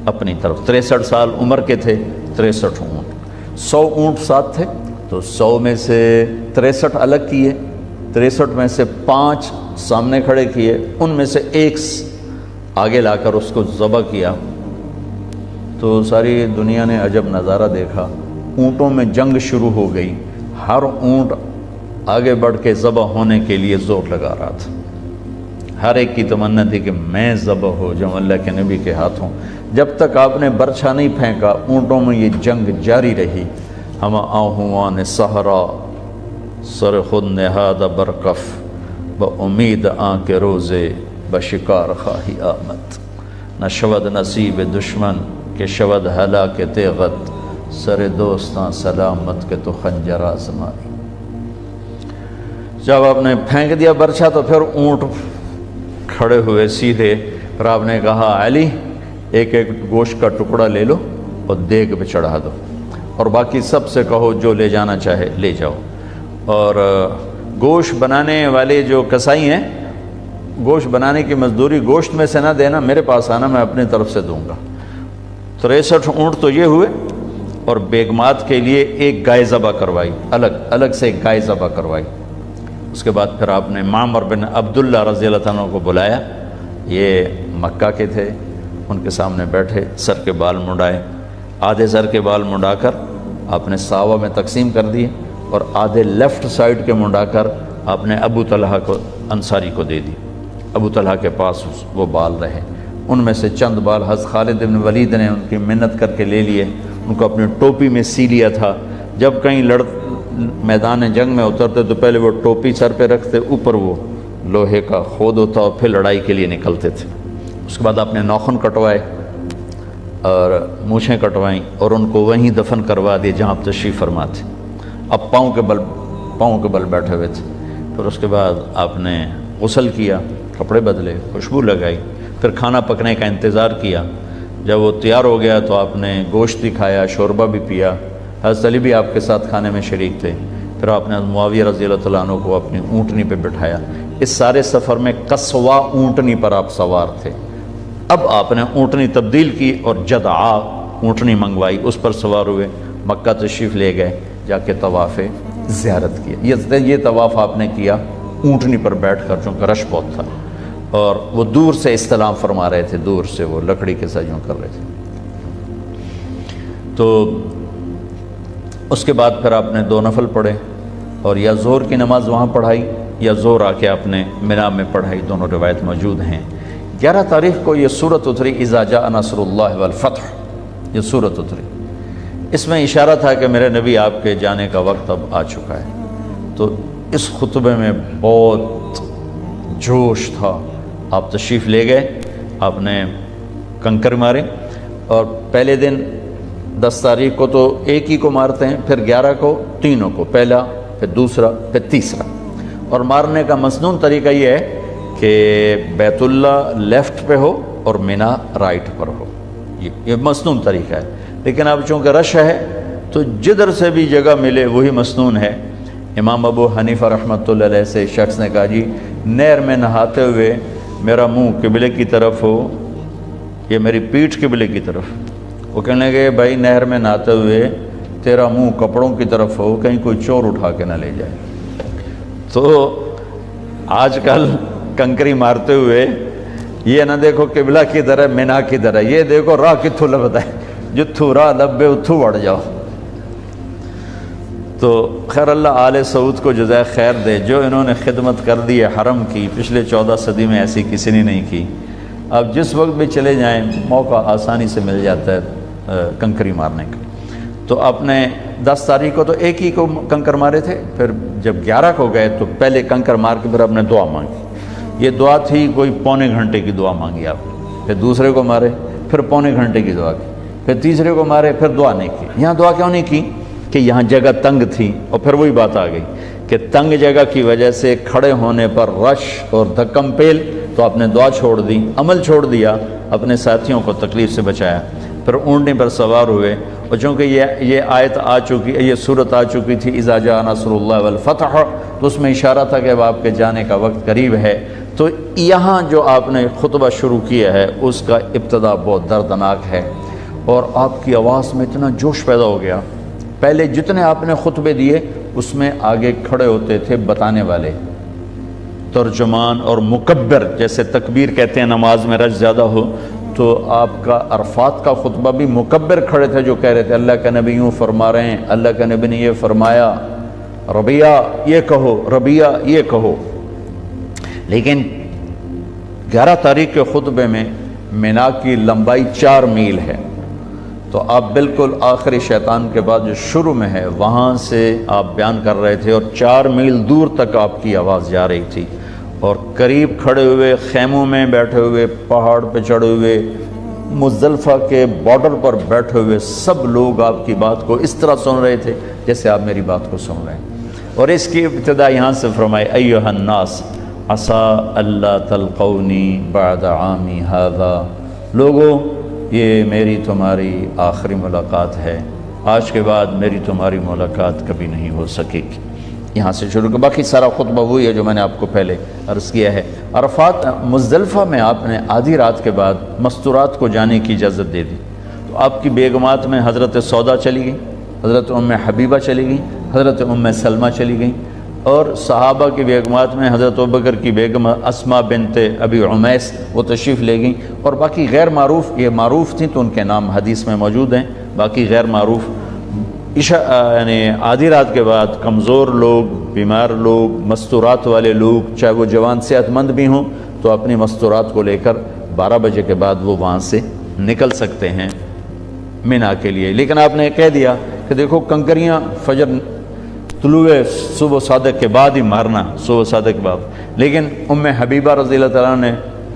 اپنی طرف، 63 سال عمر کے تھے، 63 اونٹ، 100 اونٹ ساتھ تھے تو 100 میں سے 63 الگ کیے، 63 میں سے 5 سامنے کھڑے کیے، ان میں سے 1 آگے لا کر اس کو ذبح کیا، تو ساری دنیا نے عجب نظارہ دیکھا، اونٹوں میں جنگ شروع ہو گئی، ہر اونٹ آگے بڑھ کے ذبح ہونے کے لیے زور لگا رہا تھا، ہر ایک کی تمنا تھی کہ میں ذبح ہو جاؤں اللہ کے نبی کے ہاتھوں۔ جب تک آپ نے برچھا نہیں پھینکا اونٹوں میں یہ جنگ جاری رہی، ہم آہوان صحرا سر خود نہاد برکف بامید آن کے روزے بشکار خواہی آمد، نہ شود نصیب دشمن کہ شود ہلاک تیغت، سر دوستاں سلامت کے تو خنجر آزمائی۔ جب آپ نے پھینک دیا برچھا تو پھر اونٹ کھڑے ہوئے سیدھے، پھر آپ نے کہا علی ایک گوشت کا ٹکڑا لے لو اور دیگ پہ چڑھا دو، اور باقی سب سے کہو جو لے جانا چاہے لے جاؤ، اور گوشت بنانے والے جو کسائی ہیں، گوشت بنانے کی مزدوری گوشت میں سے نہ دینا، میرے پاس آنا، میں اپنی طرف سے دوں گا۔ 63 اونٹ تو یہ ہوئے، اور بیگمات کے لیے ایک گائے ذبح کروائی، الگ سے ایک گائے ذبح کروائی۔ اس کے بعد پھر آپ نے معمر بن عبداللہ رضی اللہ عنہ کو بلایا، یہ مکہ کے تھے، ان کے سامنے بیٹھے، سر کے بال منڈائے، آدھے سر کے بال منڈا کر آپ نے ساوا میں تقسیم کر دیے، اور آدھے لیفٹ سائڈ کے منڈا کر آپ نے ابو طلحہ کو انصاری کو دے دی۔ ابو طلحہ کے پاس وہ بال رہے، ان میں سے چند بال حضرت خالد بن ولید نے ان کی منت کر کے لے لیے، ان کو اپنی ٹوپی میں سی لیا تھا، جب کہیں میدان جنگ میں اترتے تو پہلے وہ ٹوپی سر پہ رکھتے، اوپر وہ لوہے کا خود ہوتا اور پھر لڑائی کے لیے نکلتے تھے۔ اس کے بعد آپ نے ناخن کٹوائے، اور مونچھیں کٹوائیں اور ان کو وہیں دفن کروا دیے جہاں آپ تشریف فرما تھے. اب پاؤں کے بل بیٹھے ہوئے تھے. پھر اس کے بعد آپ نے غسل کیا، کپڑے بدلے، خوشبو لگائی، پھر کھانا پکنے کا انتظار کیا. جب وہ تیار ہو گیا تو آپ نے گوشت بھی کھایا، شوربہ بھی پیا. حضرت علی بھی آپ کے ساتھ کھانے میں شریک تھے. پھر آپ نے معاویہ رضی اللہ تعالیٰ عنہ کو اپنی اونٹنی پہ بٹھایا. اس سارے سفر میں قصوا اونٹنی پر آپ سوار تھے. اب آپ نے اونٹنی تبدیل کی اور جدعا اونٹنی منگوائی، اس پر سوار ہوئے، مکہ تشریف لے گئے، جا کے طواف زیارت کیا. یہ طواف آپ نے کیا اونٹنی پر بیٹھ کر، چونکہ رش بہت تھا اور وہ دور سے استلام فرما رہے تھے، دور سے وہ لکڑی کے ساتھ یوں کر رہے تھے. تو اس کے بعد پھر آپ نے 2 نفل پڑھے اور یا ظہر کی نماز وہاں پڑھائی یا ظہر آ کے آپ نے مینا میں پڑھائی، دونوں روایت موجود ہیں. 11 تاریخ کو یہ سورت اتری، اذا جاء نصر اللہ والفتح، یہ سورت اتری. اس میں اشارہ تھا کہ میرے نبی آپ کے جانے کا وقت اب آ چکا ہے. تو اس خطبے میں بہت جوش تھا. آپ تشریف لے گئے، آپ نے کنکر مارے اور پہلے دن 10 تاریخ کو تو ایک ہی کو مارتے ہیں، پھر 11 کو تینوں کو، پہلا پھر دوسرا پھر تیسرا. اور مارنے کا مسنون طریقہ یہ ہے کہ بیت اللہ لیفٹ پہ ہو اور مینا رائٹ پر ہو. یہ مسنون طریقہ ہے. لیکن اب چونکہ رش ہے تو جدھر سے بھی جگہ ملے وہی مسنون ہے. امام ابو حنیفہ رحمۃ اللہ علیہ سے شخص نے کہا جی نہر میں نہاتے ہوئے میرا منہ قبلے کی طرف ہو، یہ میری پیٹھ قبلے کی طرف. وہ کہنے لگے بھائی نہر میں نہاتے ہوئے تیرا منہ کپڑوں کی طرف ہو، کہیں کوئی چور اٹھا کے نہ لے جائے. تو آج کل کنکری مارتے ہوئے یہ نہ دیکھو قبلہ کی طرح مینا کی طرح، یہ دیکھو راہ کتھو لبدا ہے، جتھو راہ لبے اتھو وڑ جاؤ. تو خیر اللہ آل سعود کو جزائے خیر دے، جو انہوں نے خدمت کر دی ہے حرم کی، پچھلے 14 صدی میں ایسی کسی نے نہیں کی. اب جس وقت بھی چلے جائیں موقع آسانی سے مل جاتا ہے کنکری مارنے کا. تو آپ نے 10 تاریخ کو تو ایک ہی کو کنکر مارے تھے، پھر جب 11 کو گئے تو پہلے کنکر مار کے پھر آپ نے دعا مانگی. یہ دعا تھی کوئی پونے گھنٹے کی دعا مانگی آپ نے. پھر دوسرے کو مارے، پھر پونے گھنٹے کی دعا کی، پھر تیسرے کو مارے، پھر دعا نہیں کی. یہاں دعا کیوں نہیں کی؟ کہ یہاں جگہ تنگ تھی. اور پھر وہی بات آ گئی کہ تنگ جگہ کی وجہ سے کھڑے ہونے پر رش اور دھکم پیل، تو آپ نے دعا چھوڑ دی، عمل چھوڑ دیا، اپنے ساتھیوں کو تکلیف سے بچایا. پھر اونٹنے پر سوار ہوئے. اور چونکہ یہ آیت آ چکی، یہ صورت آ چکی تھی اذا جاء نصر اللہ والفتح، تو اس میں اشارہ تھا کہ اب آپ کے جانے کا وقت قریب ہے. تو یہاں جو آپ نے خطبہ شروع کیا ہے اس کا ابتدا بہت دردناک ہے اور آپ کی آواز میں اتنا جوش پیدا ہو گیا. پہلے جتنے آپ نے خطبے دیے اس میں آگے کھڑے ہوتے تھے بتانے والے، ترجمان اور مکبر، جیسے تکبیر کہتے ہیں نماز میں رش زیادہ ہو. تو آپ کا عرفات کا خطبہ بھی مکبر کھڑے تھے جو کہہ رہے تھے اللہ کا نبی یوں فرما رہے ہیں، اللہ کا نبی نے یہ فرمایا، ربیہ یہ کہو، ربیہ یہ کہو. لیکن 11 تاریخ کے خطبے میں مینا کی لمبائی 4 میل ہے. تو آپ بالکل آخری شیطان کے بعد جو شروع میں ہے وہاں سے آپ بیان کر رہے تھے اور 4 میل دور تک آپ کی آواز جا رہی تھی. اور قریب کھڑے ہوئے، خیموں میں بیٹھے ہوئے، پہاڑ پہ چڑھے ہوئے، مزدلفہ کے بارڈر پر بیٹھے ہوئے سب لوگ آپ کی بات کو اس طرح سن رہے تھے جیسے آپ میری بات کو سن رہے ہیں. اور اس کی ابتدا یہاں سے فرمائے ایھا الناس عسیٰ اللہ تلقونی بعد عامی ھذا، لوگوں یہ میری تمہاری آخری ملاقات ہے، آج کے بعد میری تمہاری ملاقات کبھی نہیں ہو سکے گی. یہاں سے شروع کر، باقی سارا خطبہ وہی ہے جو میں نے آپ کو پہلے عرض کیا ہے. عرفات مزدلفہ میں آپ نے آدھی رات کے بعد مستورات کو جانے کی اجازت دے دی. تو آپ کی بیگمات میں حضرت سودا چلی گئی، حضرت ام حبیبہ چلی گئی، حضرت ام سلمہ چلی گئیں. اور صحابہ کی بیگمات میں حضرت ابوبکر کی بیگم اسماء بنت ابی عمیس وہ تشریف لے گئیں. اور باقی غیر معروف، یہ معروف تھیں تو ان کے نام حدیث میں موجود ہیں، باقی غیر معروف یعنی آدھی رات کے بعد کمزور لوگ، بیمار لوگ، مستورات والے لوگ، چاہے وہ جوان صحت مند بھی ہوں، تو اپنی مستورات کو لے کر 12 بجے کے بعد وہ وہاں سے نکل سکتے ہیں مینا کے لیے. لیکن آپ نے کہہ دیا کہ دیکھو کنکریاں فجر طلوع صبح صادق کے بعد ہی مارنا، صبح صادق کے بعد. لیکن ام حبیبہ رضی اللہ تعالیٰ نے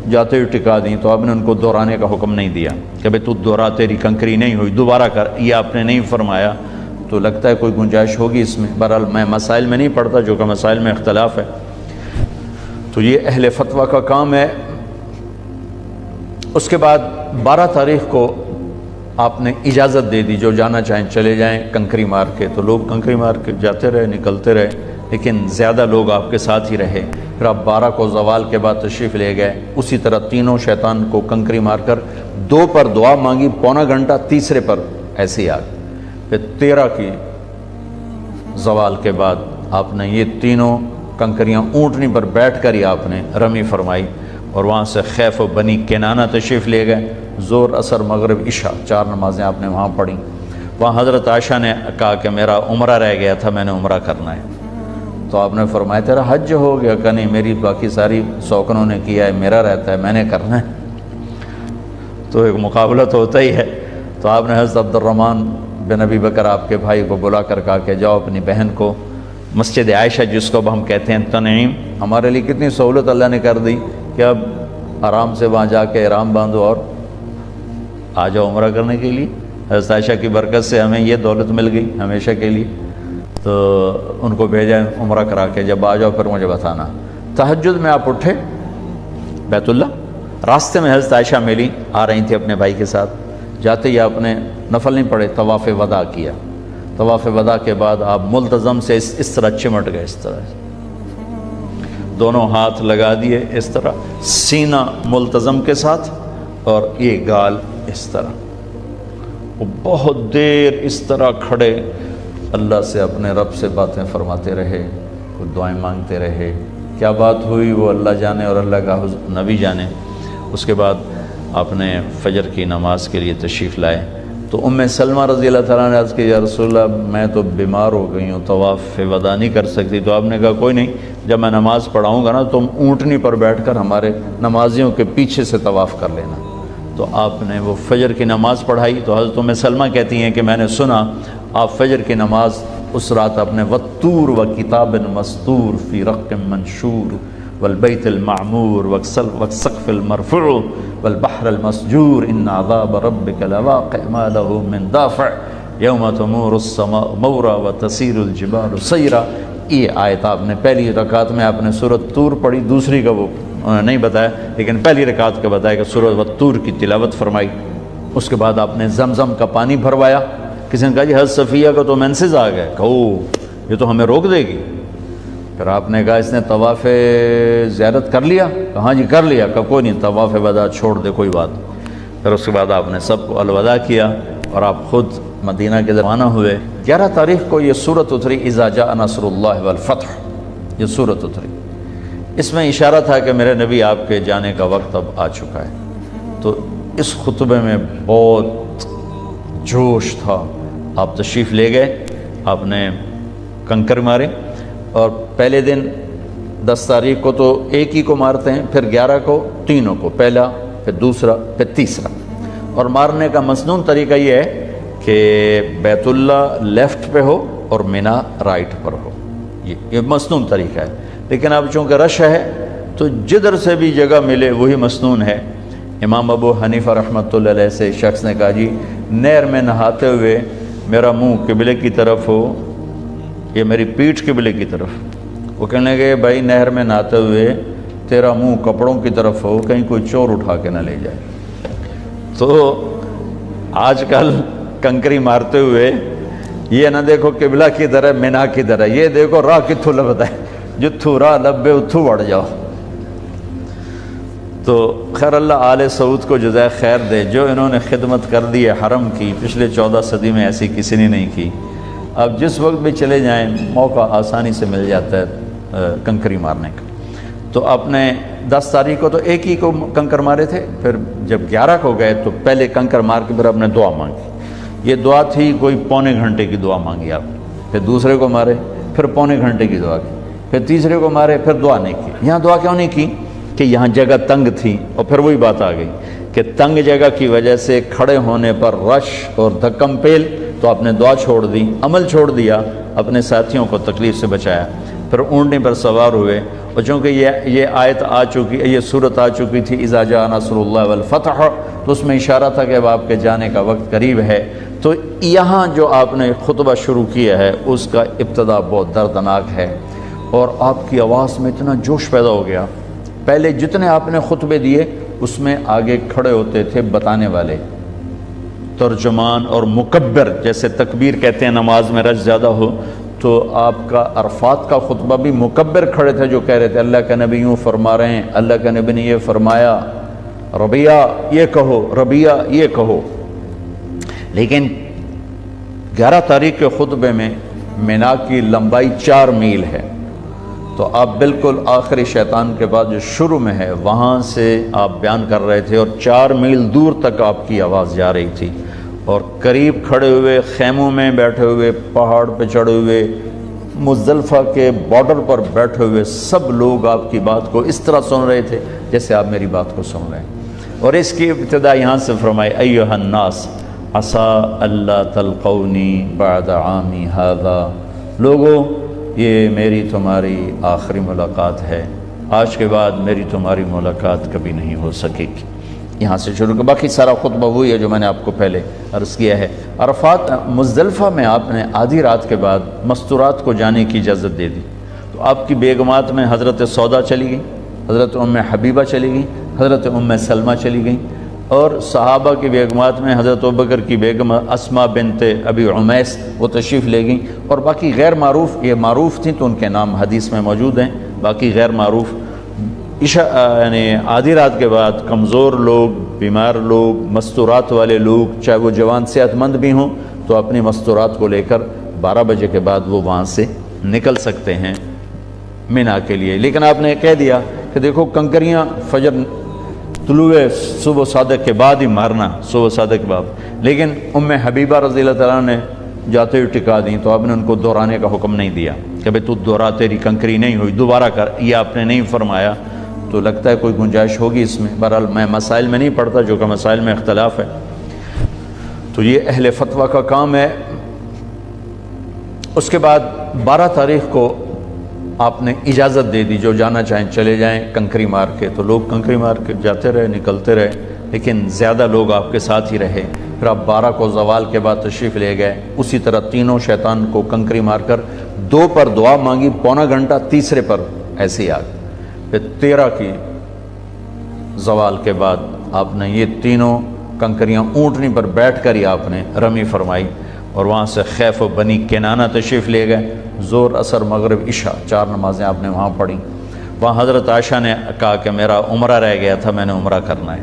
جاتے ہوئے ٹکا دیں تو آپ نے ان کو دہرانے کا حکم نہیں دیا کہ بھئی تو دوہرا، تیری کنکری نہیں ہوئی، دوبارہ کر، یہ آپ نے نہیں فرمایا۔ تو لگتا ہے کوئی گنجائش ہوگی اس میں، بہرحال میں مسائل میں نہیں پڑھتا جو کہ مسائل میں اختلاف ہے، تو یہ اہل فتویٰ کا کام ہے۔ اس کے بعد 12 تاریخ کو آپ نے اجازت دے دی، جو جانا چاہیں چلے جائیں کنکری مار کے، تو لوگ کنکری مار کے جاتے رہے، نکلتے رہے، لیکن زیادہ لوگ آپ کے ساتھ ہی رہے۔ پھر آپ 12 کو زوال کے بعد تشریف لے گئے، اسی طرح تینوں شیطان کو کنکری مار کر 2 پر دعا مانگی، پونا گھنٹہ، تیسرے پر ایسے ہی آ گئے۔ پھر 13 کی زوال کے بعد آپ نے یہ تینوں کنکریاں اونٹنی پر بیٹھ کر ہی آپ نے رمی فرمائی، اور وہاں سے خیف و بنی کنانہ تشریف لے گئے۔ ظہر، عصر، مغرب، عشاء 4 نمازیں آپ نے وہاں پڑھی۔ وہاں حضرت عائشہ نے کہا کہ میرا عمرہ رہ گیا تھا، میں نے عمرہ کرنا ہے، تو آپ نے فرمایا تیرا حج ہو گیا؟ کہ نہیں، میری باقی ساری سوکنوں نے کیا ہے، میرا رہتا ہے، میں نے کرنا ہے۔ تو ایک مقابلہ تو ہوتا ہی ہے۔ تو آپ نے حضرت عبد الرحمن بن ابی بکر آپ کے بھائی کو بلا کر کہا کہ جاؤ اپنی بہن کو مسجد عائشہ، جس کو اب ہم کہتے ہیں تنعیم، ہمارے لیے کتنی سہولت اللہ نے کر دی کہ اب آرام سے وہاں جا کے احرام باندھو اور آ جاؤ عمرہ کرنے کے لیے۔ حضرت عائشہ کی برکت سے ہمیں یہ دولت مل گئی ہمیشہ کے لیے۔ تو ان کو بھیجا عمرہ کرا کے، جب آ جاؤ پھر مجھے بتانا۔ تہجد میں آپ اٹھے بیت اللہ، راستے میں حضرت عائشہ ملی، آ رہی تھی اپنے بھائی کے ساتھ، جاتے ہی آپ نے نفل نہیں پڑھے، طواف وداع کیا۔ طواف وداع کے بعد آپ ملتزم سے اس طرح چمٹ گئے، اس طرح دونوں ہاتھ لگا دیے، اس طرح سینہ ملتزم کے ساتھ اور یہ گال اس طرح، وہ بہت دیر اس طرح کھڑے اللہ سے اپنے رب سے باتیں فرماتے رہے، کوئی دعائیں مانگتے رہے۔ کیا بات ہوئی وہ اللہ جانے اور اللہ کا نبی جانے۔ اس کے بعد آپ نے فجر کی نماز کے لیے تشریف لائے، تو ام سلمہ رضی اللہ تعالیٰ نے عرض کی یا رسول اللہ میں تو بیمار ہو گئی ہوں، طواف وداع نہیں کر سکتی۔ تو آپ نے کہا کوئی نہیں، جب میں نماز پڑھاؤں گا نا تم اونٹنی پر بیٹھ کر ہمارے نمازیوں کے پیچھے سے طواف کر لینا۔ تو آپ نے وہ فجر کی نماز پڑھائی۔ تو حضرت ام سلمہ کہتی ہیں کہ میں نے سنا آپ فجر کی نماز اس رات اپنے والطور وکتاب مسطور فی رق منشور والبیت المعمور والسقف المرفوع والبحر المسجور ان عذاب ربک لواقع ما له من دافع یوم تمور السماء مورا وتسیر الجبال سیرا۔ یہ آیت آپ نے پہلی رکعت میں آپ نے سورۃ طور پڑھی، دوسری کا وہ نہیں بتایا، لیکن پہلی رکعت کا بتایا کہ سورۃ والطور کی تلاوت فرمائی۔ اس کے بعد آپ نے زمزم کا پانی بھروایا۔ کسی نے کہا جی حضرت صفیہ کا تو مینسز آ گئے، کہو یہ تو ہمیں روک دے گی۔ پھر آپ نے کہا اس نے طواف زیارت کر لیا؟ کہاں جی کر لیا۔ کہا کوئی نہیں، طواف وداع چھوڑ دے، کوئی بات۔ پھر اس کے بعد آپ نے سب کو الوداع کیا اور آپ خود مدینہ کے روانہ ہوئے۔ 11 تاریخ کو یہ سورت اتری، اذا جاء نصر اللہ والفتح، یہ سورت اتری۔ اس میں اشارہ تھا کہ میرے نبی آپ کے جانے کا وقت اب آ چکا ہے۔ تو اس خطبے میں بہت جوش تھا۔ آپ تشریف لے گئے، آپ نے کنکر مارے، اور پہلے دن 10 تاریخ کو تو ایک ہی کو مارتے ہیں، پھر 11 کو تینوں کو، پہلا پھر دوسرا پھر تیسرا۔ اور مارنے کا مسنون طریقہ یہ ہے کہ بیت اللہ لیفٹ پہ ہو اور مینا رائٹ پر ہو، یہ مسنون طریقہ ہے۔ لیکن اب چونکہ رش ہے تو جدھر سے بھی جگہ ملے وہی مسنون ہے۔ امام ابو حنیفہ رحمۃ اللہ علیہ سے شخص نے کہا جی نہر میں نہاتے ہوئے میرا منہ قبلے کی طرف ہو، یہ میری پیٹھ قبلے کی طرف۔ وہ کہنے لگے بھائی نہر میں نہاتے ہوئے تیرا منہ کپڑوں کی طرف ہو، کہیں کوئی چور اٹھا کے نہ لے جائے۔ تو آج کل کنکری مارتے ہوئے یہ نہ دیکھو قبلہ کی طرح مینا کی طرح، یہ دیکھو راہ کتھو لبتا ہے، جتھو راہ لبے اتھو بڑھ جاؤ۔ تو خیر اللہ آل سعود کو جزائے خیر دے، جو انہوں نے خدمت کر دی ہے حرم کی، پچھلے 14 صدی میں ایسی کسی نے نہیں کی۔ اب جس وقت بھی چلے جائیں موقع آسانی سے مل جاتا ہے کنکری مارنے کا۔ تو آپ نے 10 تاریخ کو تو ایک ہی کو کنکر مارے تھے، پھر جب 11 کو گئے تو پہلے کنکر مار کے پھر آپ نے دعا مانگی۔ یہ دعا تھی کوئی پونے گھنٹے کی دعا مانگی آپ، پھر دوسرے کو مارے، پھر پونے گھنٹے کی دعا کی، پھر تیسرے کو مارے، پھر دعا نہیں کی۔ یہاں دعا کیوں نہیں کی کہ یہاں جگہ تنگ تھی، اور پھر وہی بات آ گئی کہ تنگ جگہ کی وجہ سے کھڑے ہونے پر رش اور دھکم پیل، تو آپ نے دعا چھوڑ دی، عمل چھوڑ دیا، اپنے ساتھیوں کو تکلیف سے بچایا۔ پھر اونٹنی پر سوار ہوئے، اور چونکہ یہ آیت آ چکی، یہ صورت آ چکی تھی اذا جاء نصر اللہ والفتح، تو اس میں اشارہ تھا کہ اب آپ کے جانے کا وقت قریب ہے۔ تو یہاں جو آپ نے خطبہ شروع کیا ہے اس کا ابتدا بہت دردناک ہے، اور آپ کی آواز میں اتنا جوش پیدا ہو گیا۔ پہلے جتنے آپ نے خطبے دیے اس میں آگے کھڑے ہوتے تھے بتانے والے، ترجمان اور مکبر، جیسے تکبیر کہتے ہیں نماز میں رش زیادہ ہو، تو آپ کا عرفات کا خطبہ بھی مکبر کھڑے تھے جو کہہ رہے تھے اللہ کا نبی یوں فرما رہے ہیں، اللہ کا نبی نے یہ فرمایا، ربیہ یہ کہو، ربیہ یہ کہو۔ لیکن 11 تاریخ کے خطبے میں مینا کی لمبائی 4 میل ہے، تو آپ بالکل آخری شیطان کے بعد جو شروع میں ہے وہاں سے آپ بیان کر رہے تھے، اور 4 میل دور تک آپ کی آواز جا رہی تھی، اور قریب کھڑے ہوئے، خیموں میں بیٹھے ہوئے، پہاڑ پہ چڑھے ہوئے، مزدلفہ کے بارڈر پر بیٹھے ہوئے سب لوگ آپ کی بات کو اس طرح سن رہے تھے جیسے آپ میری بات کو سن رہے ہیں۔ اور اس کی ابتدا یہاں سے فرمائی، ایھا الناس عسیٰ اللہ تلقونی بعد عامی ھذا، لوگو یہ میری تمہاری آخری ملاقات ہے، آج کے بعد میری تمہاری ملاقات کبھی نہیں ہو سکے گی۔ یہاں سے شروع کر، باقی سارا خطبہ وہی ہے جو میں نے آپ کو پہلے عرض کیا ہے۔ عرفات مزدلفہ میں آپ نے آدھی رات کے بعد مستورات کو جانے کی اجازت دے دی، تو آپ کی بیگمات میں حضرت سودا چلی گئی، حضرت ام حبیبہ چلی گئی، حضرت ام سلمہ چلی گئیں، اور صحابہ کی بیگمات میں حضرت ابوبکر کی بیگم اسماء بنت ابی عمیس وہ تشریف لے گئیں، اور باقی غیر معروف، یہ معروف تھیں تو ان کے نام حدیث میں موجود ہیں، باقی غیر معروف یعنی آدھی رات کے بعد کمزور لوگ، بیمار لوگ، مستورات والے لوگ، چاہے وہ جوان صحت مند بھی ہوں، تو اپنی مستورات کو لے کر 12 بجے کے بعد وہ وہاں سے نکل سکتے ہیں مینا کے لیے۔ لیکن آپ نے کہہ دیا کہ دیکھو کنکریاں فجر طلوع صبح صادق کے بعد ہی مارنا، صبح صادق کے بعد۔ لیکن ام حبیبہ رضی اللہ تعالیٰ نے جاتے ہوئے ٹکا دیں، تو آپ نے ان کو دہرانے کا حکم نہیں دیا کہ بھئی تو دہرا، تیری کنکری نہیں ہوئی، دوبارہ کر، یہ آپ نے نہیں فرمایا۔ تو لگتا ہے کوئی گنجائش ہوگی اس میں، بہرحال میں مسائل میں نہیں پڑھتا، جو کہ مسائل میں اختلاف ہے، تو یہ اہل فتویٰ کا کام ہے۔ اس کے بعد 12 تاریخ کو آپ نے اجازت دے دی، جو جانا چاہیں چلے جائیں کنکری مار کے، تو لوگ کنکری مار کے جاتے رہے، نکلتے رہے، لیکن زیادہ لوگ آپ کے ساتھ ہی رہے۔ پھر آپ 12 کو زوال کے بعد تشریف لے گئے، اسی طرح تینوں شیطان کو کنکری مار کر 2 پر دعا مانگی، پونا گھنٹہ، تیسرے پر ایسے ہی آ گئے۔ پھر 13 کی زوال کے بعد آپ نے یہ تینوں کنکریاں اونٹنی پر بیٹھ کر ہی آپ نے رمی فرمائی، اور وہاں سے خیف و بنی کنانہ تشریف لے گئے۔ زور، عصر، مغرب، عشاء 4 نمازیں آپ نے وہاں پڑھی۔ وہاں حضرت عائشہ نے کہا کہ میرا عمرہ رہ گیا تھا، میں نے عمرہ کرنا ہے،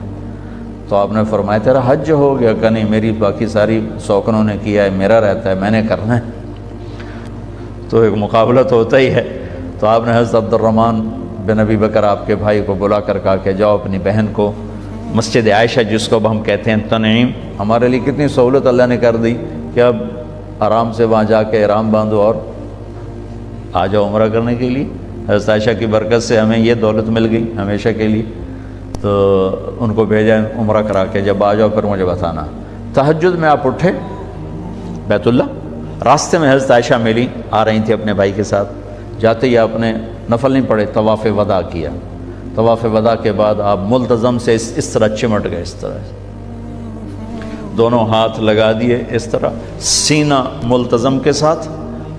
تو آپ نے فرمایا تیرا حج ہو گیا؟ کہ نہیں، میری باقی ساری سوکنوں نے کیا ہے، میرا رہتا ہے، میں نے کرنا ہے۔ تو ایک مقابلہ تو ہوتا ہی ہے۔ تو آپ نے حضرت عبد الرحمن بن ابی بکر آپ کے بھائی کو بلا کر کہا کہ جاؤ اپنی بہن کو مسجد عائشہ، جس کو اب ہم کہتے ہیں تنعیم، ہمارے لیے کتنی سہولت اللہ نے کر دی کہ اب آرام سے وہاں جا کے احرام باندھو اور آ جاؤ عمرہ کرنے کے لیے۔ حضرت عائشہ کی برکت سے ہمیں یہ دولت مل گئی ہمیشہ کے لیے۔ تو ان کو بھیجا عمرہ کرا کے، جب آ جاؤ پھر مجھے بتانا۔ تہجد میں آپ اٹھے بیت اللہ، راستے میں حضرت عائشہ ملی، آ رہی تھی اپنے بھائی کے ساتھ، جاتے ہی آپ نے نفل نہیں پڑھے، طواف وداع کیا۔ طواف وداع کے بعد آپ ملتزم سے اس طرح چمٹ گئے، اس طرح دونوں ہاتھ لگا دیے، اس طرح سینہ ملتزم کے ساتھ،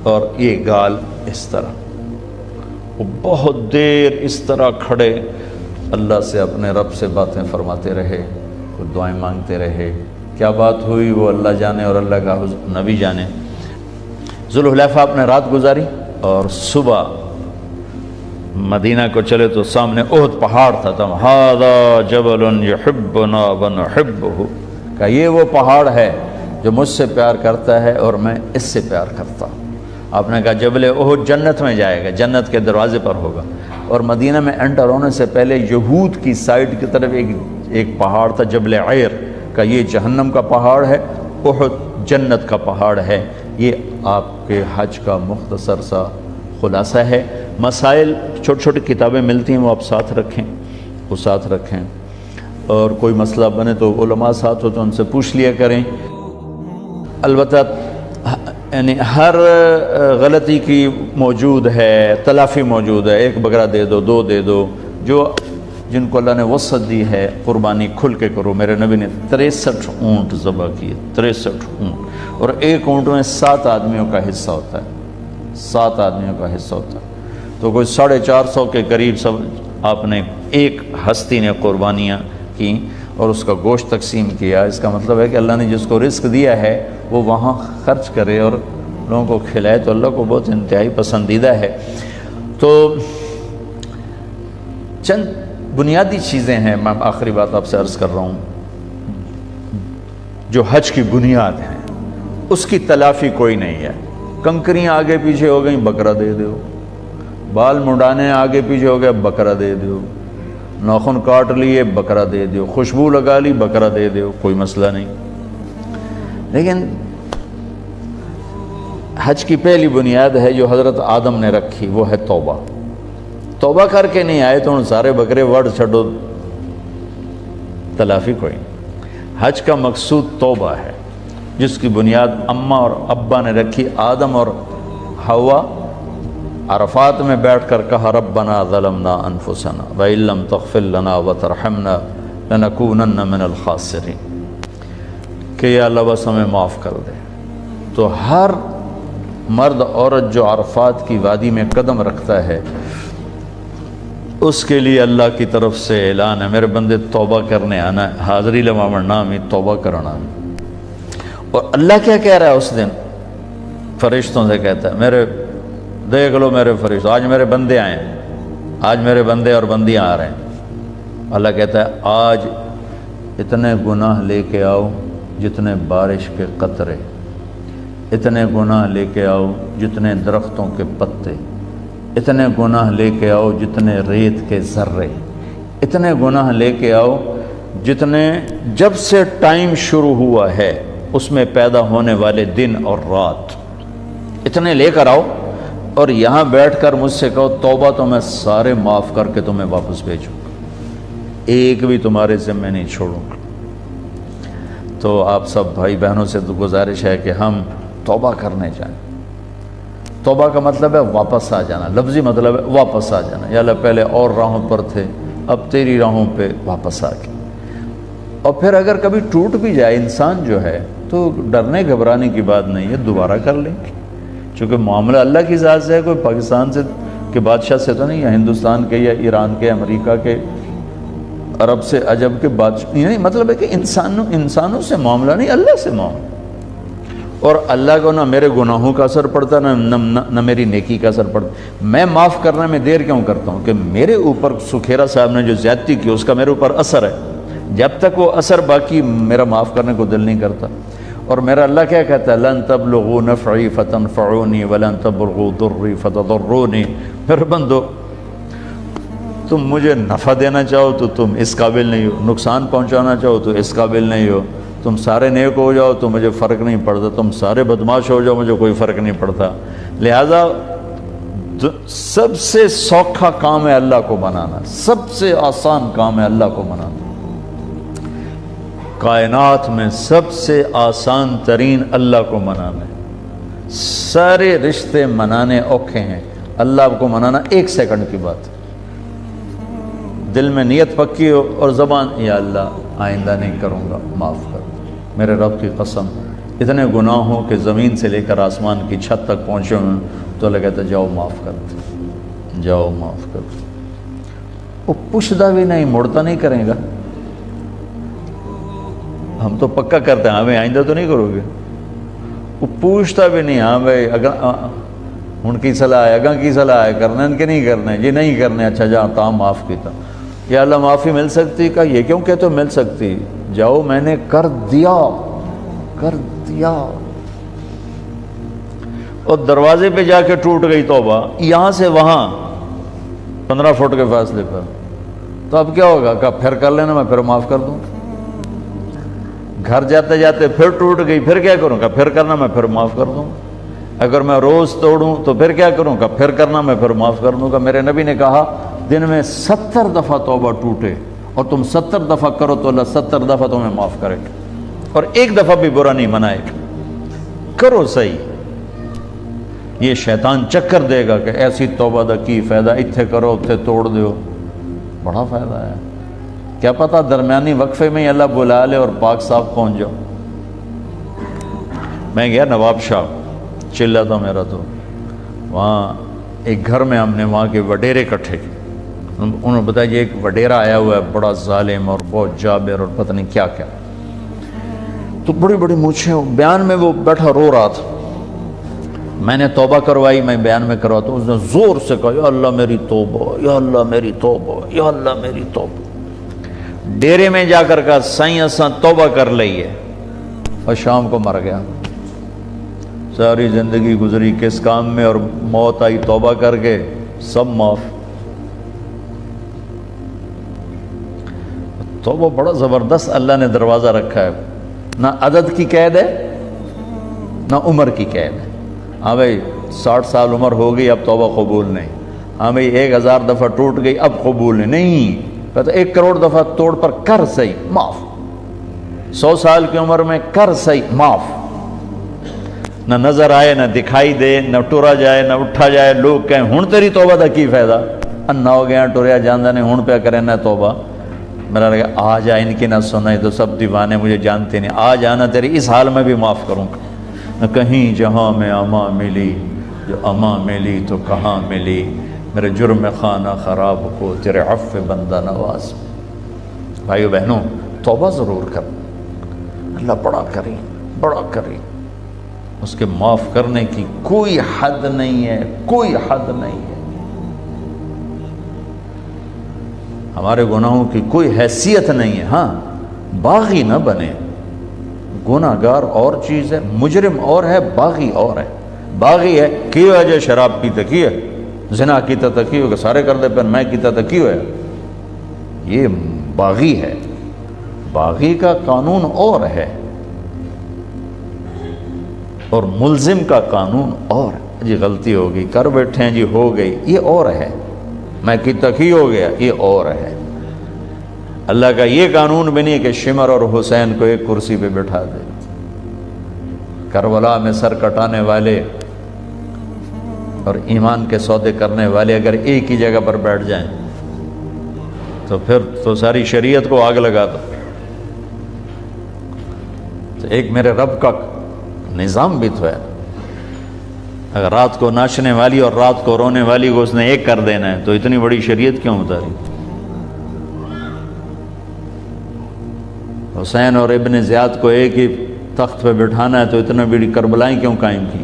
اور یہ گال اس طرح۔ وہ بہت دیر اس طرح کھڑے اللہ سے، اپنے رب سے باتیں فرماتے رہے، کچھ دعائیں مانگتے رہے۔ کیا بات ہوئی وہ اللہ جانے اور اللہ کا نبی جانے۔ ذوالحلیفہ آپ نے رات گزاری، اور صبح مدینہ کو چلے تو سامنے احد پہاڑ تھا، تم ھذا جبل یحبنا ونحبہ، کہ یہ وہ پہاڑ ہے جو مجھ سے پیار کرتا ہے اور میں اس سے پیار کرتا ہوں۔ آپ نے کہا جبل احد جنت میں جائے گا، جنت کے دروازے پر ہوگا۔ اور مدینہ میں انٹر ہونے سے پہلے یہود کی سائڈ کی طرف ایک پہاڑ تھا جبل عیر، کہ یہ جہنم کا پہاڑ ہے، احد جنت کا پہاڑ ہے۔ یہ آپ کے حج کا مختصر سا خلاصہ ہے۔ مسائل چھوٹی چھوٹی کتابیں ملتی ہیں، وہ آپ ساتھ رکھیں، وہ ساتھ رکھیں، اور کوئی مسئلہ بنے تو علماء ساتھ ہو تو ان سے پوچھ لیا کریں۔ البتہ یعنی ہر غلطی کی موجود ہے، تلافی موجود ہے، ایک بکرا دے دو، دو دے دو، جو جن کو اللہ نے وسعت دی ہے قربانی کھل کے کرو۔ میرے نبی نے 63 اونٹ ذبح کیے، 63 اونٹ، اور ایک اونٹ میں 7 آدمیوں کا حصہ ہوتا ہے، 7 آدمیوں کا حصہ ہوتا ہے، تو کوئی 450 کے قریب سب آپ نے ایک ہستی نے قربانیاں کی اور اس کا گوشت تقسیم کیا۔ اس کا مطلب ہے کہ اللہ نے جس کو رزق دیا ہے وہ وہاں خرچ کرے اور لوگوں کو کھلائے، تو اللہ کو بہت انتہائی پسندیدہ ہے۔ تو چند بنیادی چیزیں ہیں، میں آخری بات آپ سے عرض کر رہا ہوں، جو حج کی بنیاد ہیں، اس کی تلافی کوئی نہیں ہے۔ کنکریاں آگے پیچھے ہو گئیں، بکرا دے دو، بال منڈانے آگے پیچھے ہو گئے، بکرا دے دو، ناخن کاٹ لیے، بکرا دے دو، خوشبو لگا لی، بکرا دے دو، کوئی مسئلہ نہیں۔ لیکن حج کی پہلی بنیاد ہے جو حضرت آدم نے رکھی، وہ ہے توبہ۔ توبہ کر کے نہیں آئے تو ان سارے بکرے وڑ چھڑو، تلافی کوئی نہیں۔ حج کا مقصود توبہ ہے، جس کی بنیاد اماں اور ابا نے رکھی۔ آدم اور حوا عرفات میں بیٹھ کر کہا ربنا ظلمنا انفسنا وَإِن لَّمْ تَغْفِرْ لَنَا وَتَرْحَمْنَا لَنَكُونَنَّ مِنَ الْخَاسِرِينَ، کہ یا اللہ بس ہمیں معاف کر دے۔ تو ہر مرد عورت جو عرفات کی وادی میں قدم رکھتا ہے، اس کے لیے اللہ کی طرف سے اعلان ہے، میرے بندے توبہ کرنے آنا ہے، حاضری لمامر نامی توبہ کرنا ہے۔ اور اللہ کیا کہہ رہا ہے اس دن؟ فرشتوں سے کہتا ہے، میرے دیکھ لو میرے فرشتوں، آج میرے بندے آئے ہیں، آج میرے بندے اور بندیاں آ رہے ہیں۔ اللہ کہتا ہے آج اتنے گناہ لے کے آؤ جتنے بارش کے قطرے، اتنے گناہ لے کے آؤ جتنے درختوں کے پتے، اتنے گناہ لے کے آؤ جتنے ریت کے ذرے، اتنے گناہ لے کے آؤ جتنے جب سے ٹائم شروع ہوا ہے اس میں پیدا ہونے والے دن اور رات، اتنے لے کر آؤ، اور یہاں بیٹھ کر مجھ سے کہو توبہ، تو میں سارے معاف کر کے تمہیں واپس بھیجوں گا، ایک بھی تمہارے ذمہ نہیں چھوڑوں گا۔ تو آپ سب بھائی بہنوں سے تو گزارش ہے کہ ہم توبہ کرنے جائیں۔ توبہ کا مطلب ہے واپس آ جانا، لفظی مطلب ہے واپس آ جانا، یا اللہ پہلے اور راہوں پر تھے اب تیری راہوں پہ واپس آ گئے۔ اور پھر اگر کبھی ٹوٹ بھی جائے انسان جو ہے تو ڈرنے گھبرانے کی بات نہیں ہے، دوبارہ کر لیں گے، چونکہ معاملہ اللہ کی ذات سے ہے، کوئی پاکستان سے کے بادشاہ سے تو نہیں، یا ہندوستان کے یا ایران کے، امریکہ کے، عرب سے عجب کے بادشاہ نہیں، مطلب ہے کہ انسانوں سے معاملہ نہیں، اللہ سے معاملہ۔ اور اللہ کو نہ میرے گناہوں کا اثر پڑتا نہ میری نیکی کا اثر پڑتا۔ میں معاف کرنے میں دیر کیوں کرتا ہوں کہ میرے اوپر سکھیرا صاحب نے جو زیادتی کی اس کا میرے اوپر اثر ہے، جب تک وہ اثر باقی میرا معاف کرنے کو دل نہیں کرتا۔ اور میرا اللہ کیا کہتا ہے، لن تبلغوا نفعی فتنفعونی ولن تبلغوا ضری فتضرونی، میرے بندو تم مجھے نفع دینا چاہو تو تم اس قابل نہیں ہو، نقصان پہنچانا چاہو تو اس قابل نہیں ہو، تم سارے نیک ہو جاؤ تو مجھے فرق نہیں پڑتا، تم سارے بدماش ہو جاؤ مجھے کوئی فرق نہیں پڑتا۔ لہذا سب سے سوکھا کام ہے اللہ کو منانا، سب سے آسان کام ہے اللہ کو منانا۔ کائنات میں سب سے آسان ترین اللہ کو منانا ہے، سارے رشتے منانے اوکھے ہیں، اللہ کو منانا 1 سیکنڈ کی بات ہے۔ دل میں نیت پکی ہو اور زبان، یا اللہ آئندہ نہیں کروں گا، معاف کر میرے رب کی قسم، اتنے گناہوں کہ زمین سے لے کر آسمان کی چھت تک پہنچے ہوں، تو اللہ کہتا جاؤ معاف کر دو، جاؤ معاف کر دو۔ وہ پوچھتا بھی نہیں، مڑتا نہیں کرے گا، ہم تو پکا کرتے ہیں ہمیں آئندہ تو نہیں کرو گے، وہ پوچھتا بھی نہیں، ہاں بھائی ہن کی صلاح ہے، اگاں کی صلاح ہے، کرنا کہ نہیں کرنا ہے، جی نہیں کرنے، اچھا جہاں تاں معاف کیتا، یا اللہ معافی مل سکتی کا، یہ کیوں کہتے ہو مل سکتی، جاؤ میں نے کر دیا، کر دیا۔ اور دروازے پہ جا کے ٹوٹ گئی توبہ، یہاں سے وہاں 15 فٹ کے فاصلے پر، تو اب کیا ہوگا، کہ پھر کر لینا میں پھر معاف کر دوں، گھر جاتے جاتے پھر ٹوٹ گئی، پھر کیا کروں گا، پھر کرنا میں پھر معاف کر دوں، اگر میں روز توڑوں تو پھر کیا کروں گا، پھر کرنا میں پھر معاف کر دوں گا۔ میرے نبی نے کہا دن میں 70 دفعہ توبہ ٹوٹے اور تم 70 دفعہ کرو تو اللہ 70 دفعہ تمہیں معاف کرے گا، اور 1 دفعہ بھی برا نہیں منائے گا، کرو صحیح، یہ شیطان چکر دے گا کہ ایسی توبہ دا کی فائدہ، اتھے کرو اتھے توڑ دیو، بڑا فائدہ ہے۔ کیا پتہ درمیانی وقفے میں ہی اللہ بلا لے اور پاک صاف پہنچ جاؤ۔ میں گیا نواب شاہ، چلا تھا میرا، تو وہاں ایک گھر میں ہم نے وہاں کے وڈیرے اکٹھے کیے۔ انہوں نے بتایا یہ ایک وڈیرا آیا ہوا ہے بڑا ظالم اور بہت جابر اور پتہ نہیں کیا کیا، تو بڑی بڑی مونچھیں، بیان میں وہ بیٹھا رو رہا تھا۔ میں نے توبہ کروائی، میں بیان میں کروا تو اس نے زور سے کہا یا اللہ میری توبہ، یا اللہ میری توبہ، یا اللہ میری توبہ۔ ڈیرے میں جا کر کہا سائیں اساں توبہ کر لئیے، اور شام کو مر گیا۔ ساری زندگی گزری کس کام میں، اور موت آئی توبہ کر کے، سب معاف۔ توبہ بڑا زبردست اللہ نے دروازہ رکھا ہے، نہ عدد کی قید ہے نہ عمر کی قید ہے۔ ہاں بھائی 60 سال عمر ہو گئی اب توبہ قبول نہیں، ہاں بھائی 1000 دفعہ ٹوٹ گئی اب قبول نہیں، کہتا 1 کروڑ دفعہ توڑ پر کر صحیح معاف، 100 سال کی عمر میں کر صحیح معاف، نہ نظر آئے نہ دکھائی دے، نہ ٹورا جائے نہ اٹھا جائے، لوگ کہیں ہن تیری توبہ دا کی فائدہ، انا ہو گیا ٹوریا جاندہ نے ہن پہ کرے نہ توبہ۔ میرا لگا آ جا، ان کی نہ سنائی تو سب دیوانے مجھے جانتے نہیں، آ جانا تیری اس حال میں بھی معاف کروں گا۔ نہ کہیں جہاں میں اما ملی، جو اما ملی تو کہاں ملی، میرے جرم خانہ خراب کو تیرے عفو بندہ نواز۔ بھائیو بہنوں توبہ ضرور کر، اللہ بڑا کریم، بڑا کریم، اس کے معاف کرنے کی کوئی حد نہیں ہے، کوئی حد نہیں ہے۔ ہمارے گناہوں کی کوئی حیثیت نہیں ہے۔ ہاں باغی نہ بنے، گناہگار اور چیز ہے، مجرم اور ہے، باغی اور ہے۔ باغی ہے کیوں ہے جو شراب پیتا کیوں ہے، زنا کیتا تھا کیوں کہ سارے کر دے پر میں کیتا تھا کیوں ہے، یہ باغی ہے۔ باغی کا قانون اور ہے اور ملزم کا قانون اور ہے۔ جی غلطی ہوگی کر بیٹھے ہیں، جی ہو گئی، یہ اور ہے۔ میں کیتا کی ہو گیا، یہ اور ہے۔ اللہ کا یہ قانون بھی نہیں کہ شمر اور حسین کو ایک کرسی پہ بٹھا دے۔ کربلا میں سر کٹانے والے اور ایمان کے سودے کرنے والے اگر ایک ہی جگہ پر بیٹھ جائیں تو پھر تو ساری شریعت کو آگ لگا دو۔ تو ایک میرے رب کا نظام بھی تو ہے، اگر رات کو ناچنے والی اور رات کو رونے والی کو اس نے ایک کر دینا ہے تو اتنی بڑی شریعت کیوں اتاری؟ حسین اور ابن زیاد کو ایک ہی تخت پہ بٹھانا ہے تو اتنا بڑی کربلائیں کیوں قائم کی؟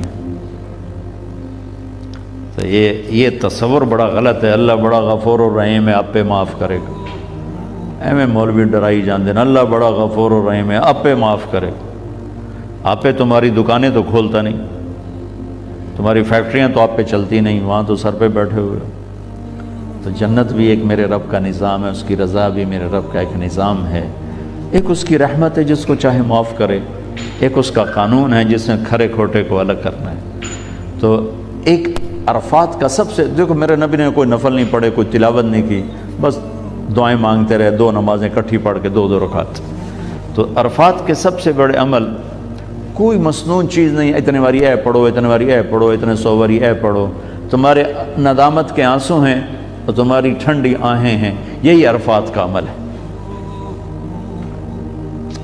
تو یہ تصور بڑا غلط ہے۔ اللہ بڑا غفور و رحیم ہے، آپ پہ معاف کرے گا۔ اے میں مولوی ڈرائی جان دینا، اللہ بڑا غفور و رحیم ہے، آپ پہ معاف کرے گا۔ آپ پہ تمہاری دکانیں تو کھولتا نہیں، تمہاری فیکٹریاں تو آپ پہ چلتی نہیں، وہاں تو سر پہ بیٹھے ہوئے۔ تو جنت بھی ایک میرے رب کا نظام ہے، اس کی رضا بھی میرے رب کا ایک نظام ہے۔ ایک اس کی رحمت ہے جس کو چاہے معاف کرے، ایک اس کا قانون ہے جس نے کھرے کھوٹے کو الگ کرنا ہے۔ تو ایک عرفات کا سب سے، دیکھو میرے نبی نے کوئی نفل نہیں پڑھے، کوئی تلاوت نہیں کی، بس دعائیں مانگتے رہے، 2 نمازیں اکٹھی پڑھ کے 2 رکعت۔ تو عرفات کے سب سے بڑے عمل کوئی مصنون چیز نہیں، اتنے باری اے پڑھو، اتنے باری اے پڑھو، اتنے 100 باری اے پڑھو، تمہارے ندامت کے آنسو ہیں اور تمہاری ٹھنڈی آہیں ہیں، یہی عرفات کا عمل ہے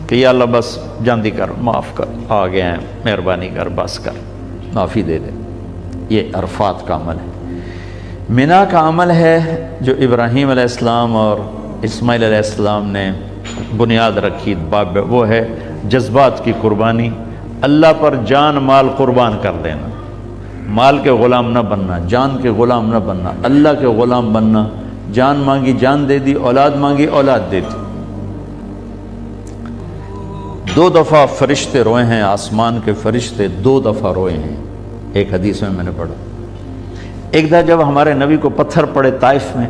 کہ یا اللہ بس جاندی کر، معاف کر، آ گئے ہیں، مہربانی کر، بس کر، معافی دے دے۔ یہ عرفات کا عمل ہے۔ منا کا عمل ہے جو ابراہیم علیہ السلام اور اسماعیل علیہ السلام نے بنیاد رکھی، وہ ہے جذبات کی قربانی، اللہ پر جان مال قربان کر دینا، مال کے غلام نہ بننا، جان کے غلام نہ بننا، اللہ کے غلام بننا۔ جان مانگی جان دے دی، اولاد مانگی اولاد دے دی۔ 2 دفعہ فرشتے روئے ہیں، آسمان کے فرشتے 2 دفعہ روئے ہیں، ایک حدیث میں نے پڑھا۔ ایک دفعہ جب ہمارے نبی کو پتھر پڑے طائف میں،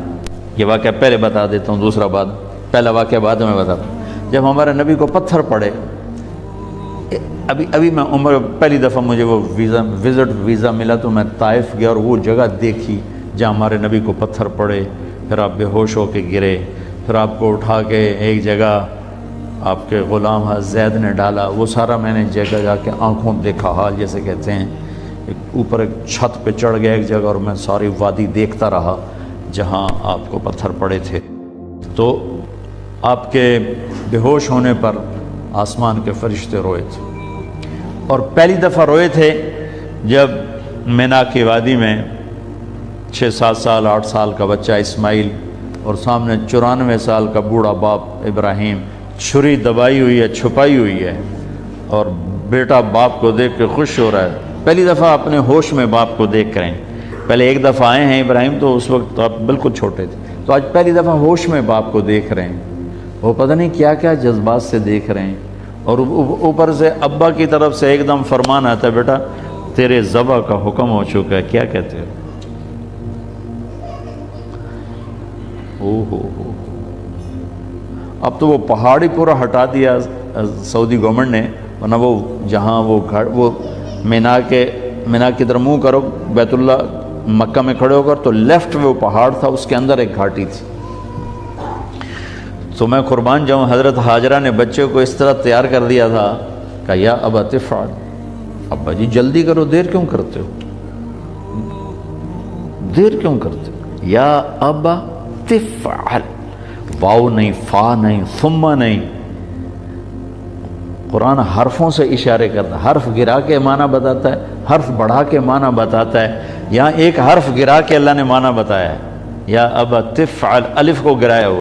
یہ واقعہ پہلے بتا دیتا ہوں، دوسرا بعد، پہلا واقعہ بعد میں بتاتا ہوں۔ جب ہمارے نبی کو پتھر پڑے، ابھی میں عمر پہلی دفعہ مجھے وہ ویزا ملا تو میں طائف گیا اور وہ جگہ دیکھی جہاں ہمارے نبی کو پتھر پڑے، پھر آپ بے ہوش ہو کے گرے، پھر آپ کو اٹھا کے ایک جگہ آپ کے غلام زید نے ڈالا، وہ سارا میں نے جگہ جا کے آنکھوں دیکھا حال جیسے کہتے ہیں اوپر ایک چھت پہ چڑھ گیا ایک جگہ، اور میں ساری وادی دیکھتا رہا جہاں آپ کو پتھر پڑے تھے۔ تو آپ کے بے ہوش ہونے پر آسمان کے فرشتے روئے تھے، اور پہلی دفعہ روئے تھے جب مینا کی وادی میں 6-7 سال 8 سال کا بچہ اسماعیل اور سامنے 94 سال کا بوڑھا باپ ابراہیم، چھری دبائی ہوئی ہے، چھپائی ہوئی ہے، اور بیٹا باپ کو دیکھ کے خوش ہو رہا ہے۔ پہلی دفعہ اپنے ہوش میں باپ کو دیکھ رہے ہیں۔ پہلے ایک دفعہ آئے ہیں ابراہیم، تو اس وقت آپ بالکل چھوٹے تھے، تو آج پہلی دفعہ ہوش میں باپ کو دیکھ رہے ہیں۔ وہ پتہ نہیں کیا کیا جذبات سے دیکھ رہے ہیں، اور اوپر سے ابا کی طرف سے ایک دم فرمان آتا ہے، بیٹا تیرے ذبح کا حکم ہو چکا ہے، کیا کہتے ہو؟ اب تو وہ پہاڑ ہی پورا ہٹا دیا سعودی گورنمنٹ نے، ورنہ وہ جہاں وہ گھر، وہ مینا کی طرف منہ کرو، بیت اللہ مکہ میں کھڑے ہو کر، تو لیفٹ میں وہ پہاڑ تھا، اس کے اندر ایک گھاٹی تھی۔ تو میں قربان جاؤں، حضرت حاجرہ نے بچے کو اس طرح تیار کر دیا تھا کہ یا ابا تفعل، ابا جی جلدی کرو، دیر کیوں کرتے ہو، دیر کیوں کرتے ہو، یا ابا تفعل، واو نہیں، فا نہیں، ثم نہیں۔ قرآن حرفوں سے اشارے کرتا ہے، حرف گرا کے معنی بتاتا ہے، حرف بڑھا کے معنی بتاتا ہے۔ یہاں ایک حرف گرا کے اللہ نے معنی بتایا ہے، یا ابا تفعل، الف کو گرایا ہوا۔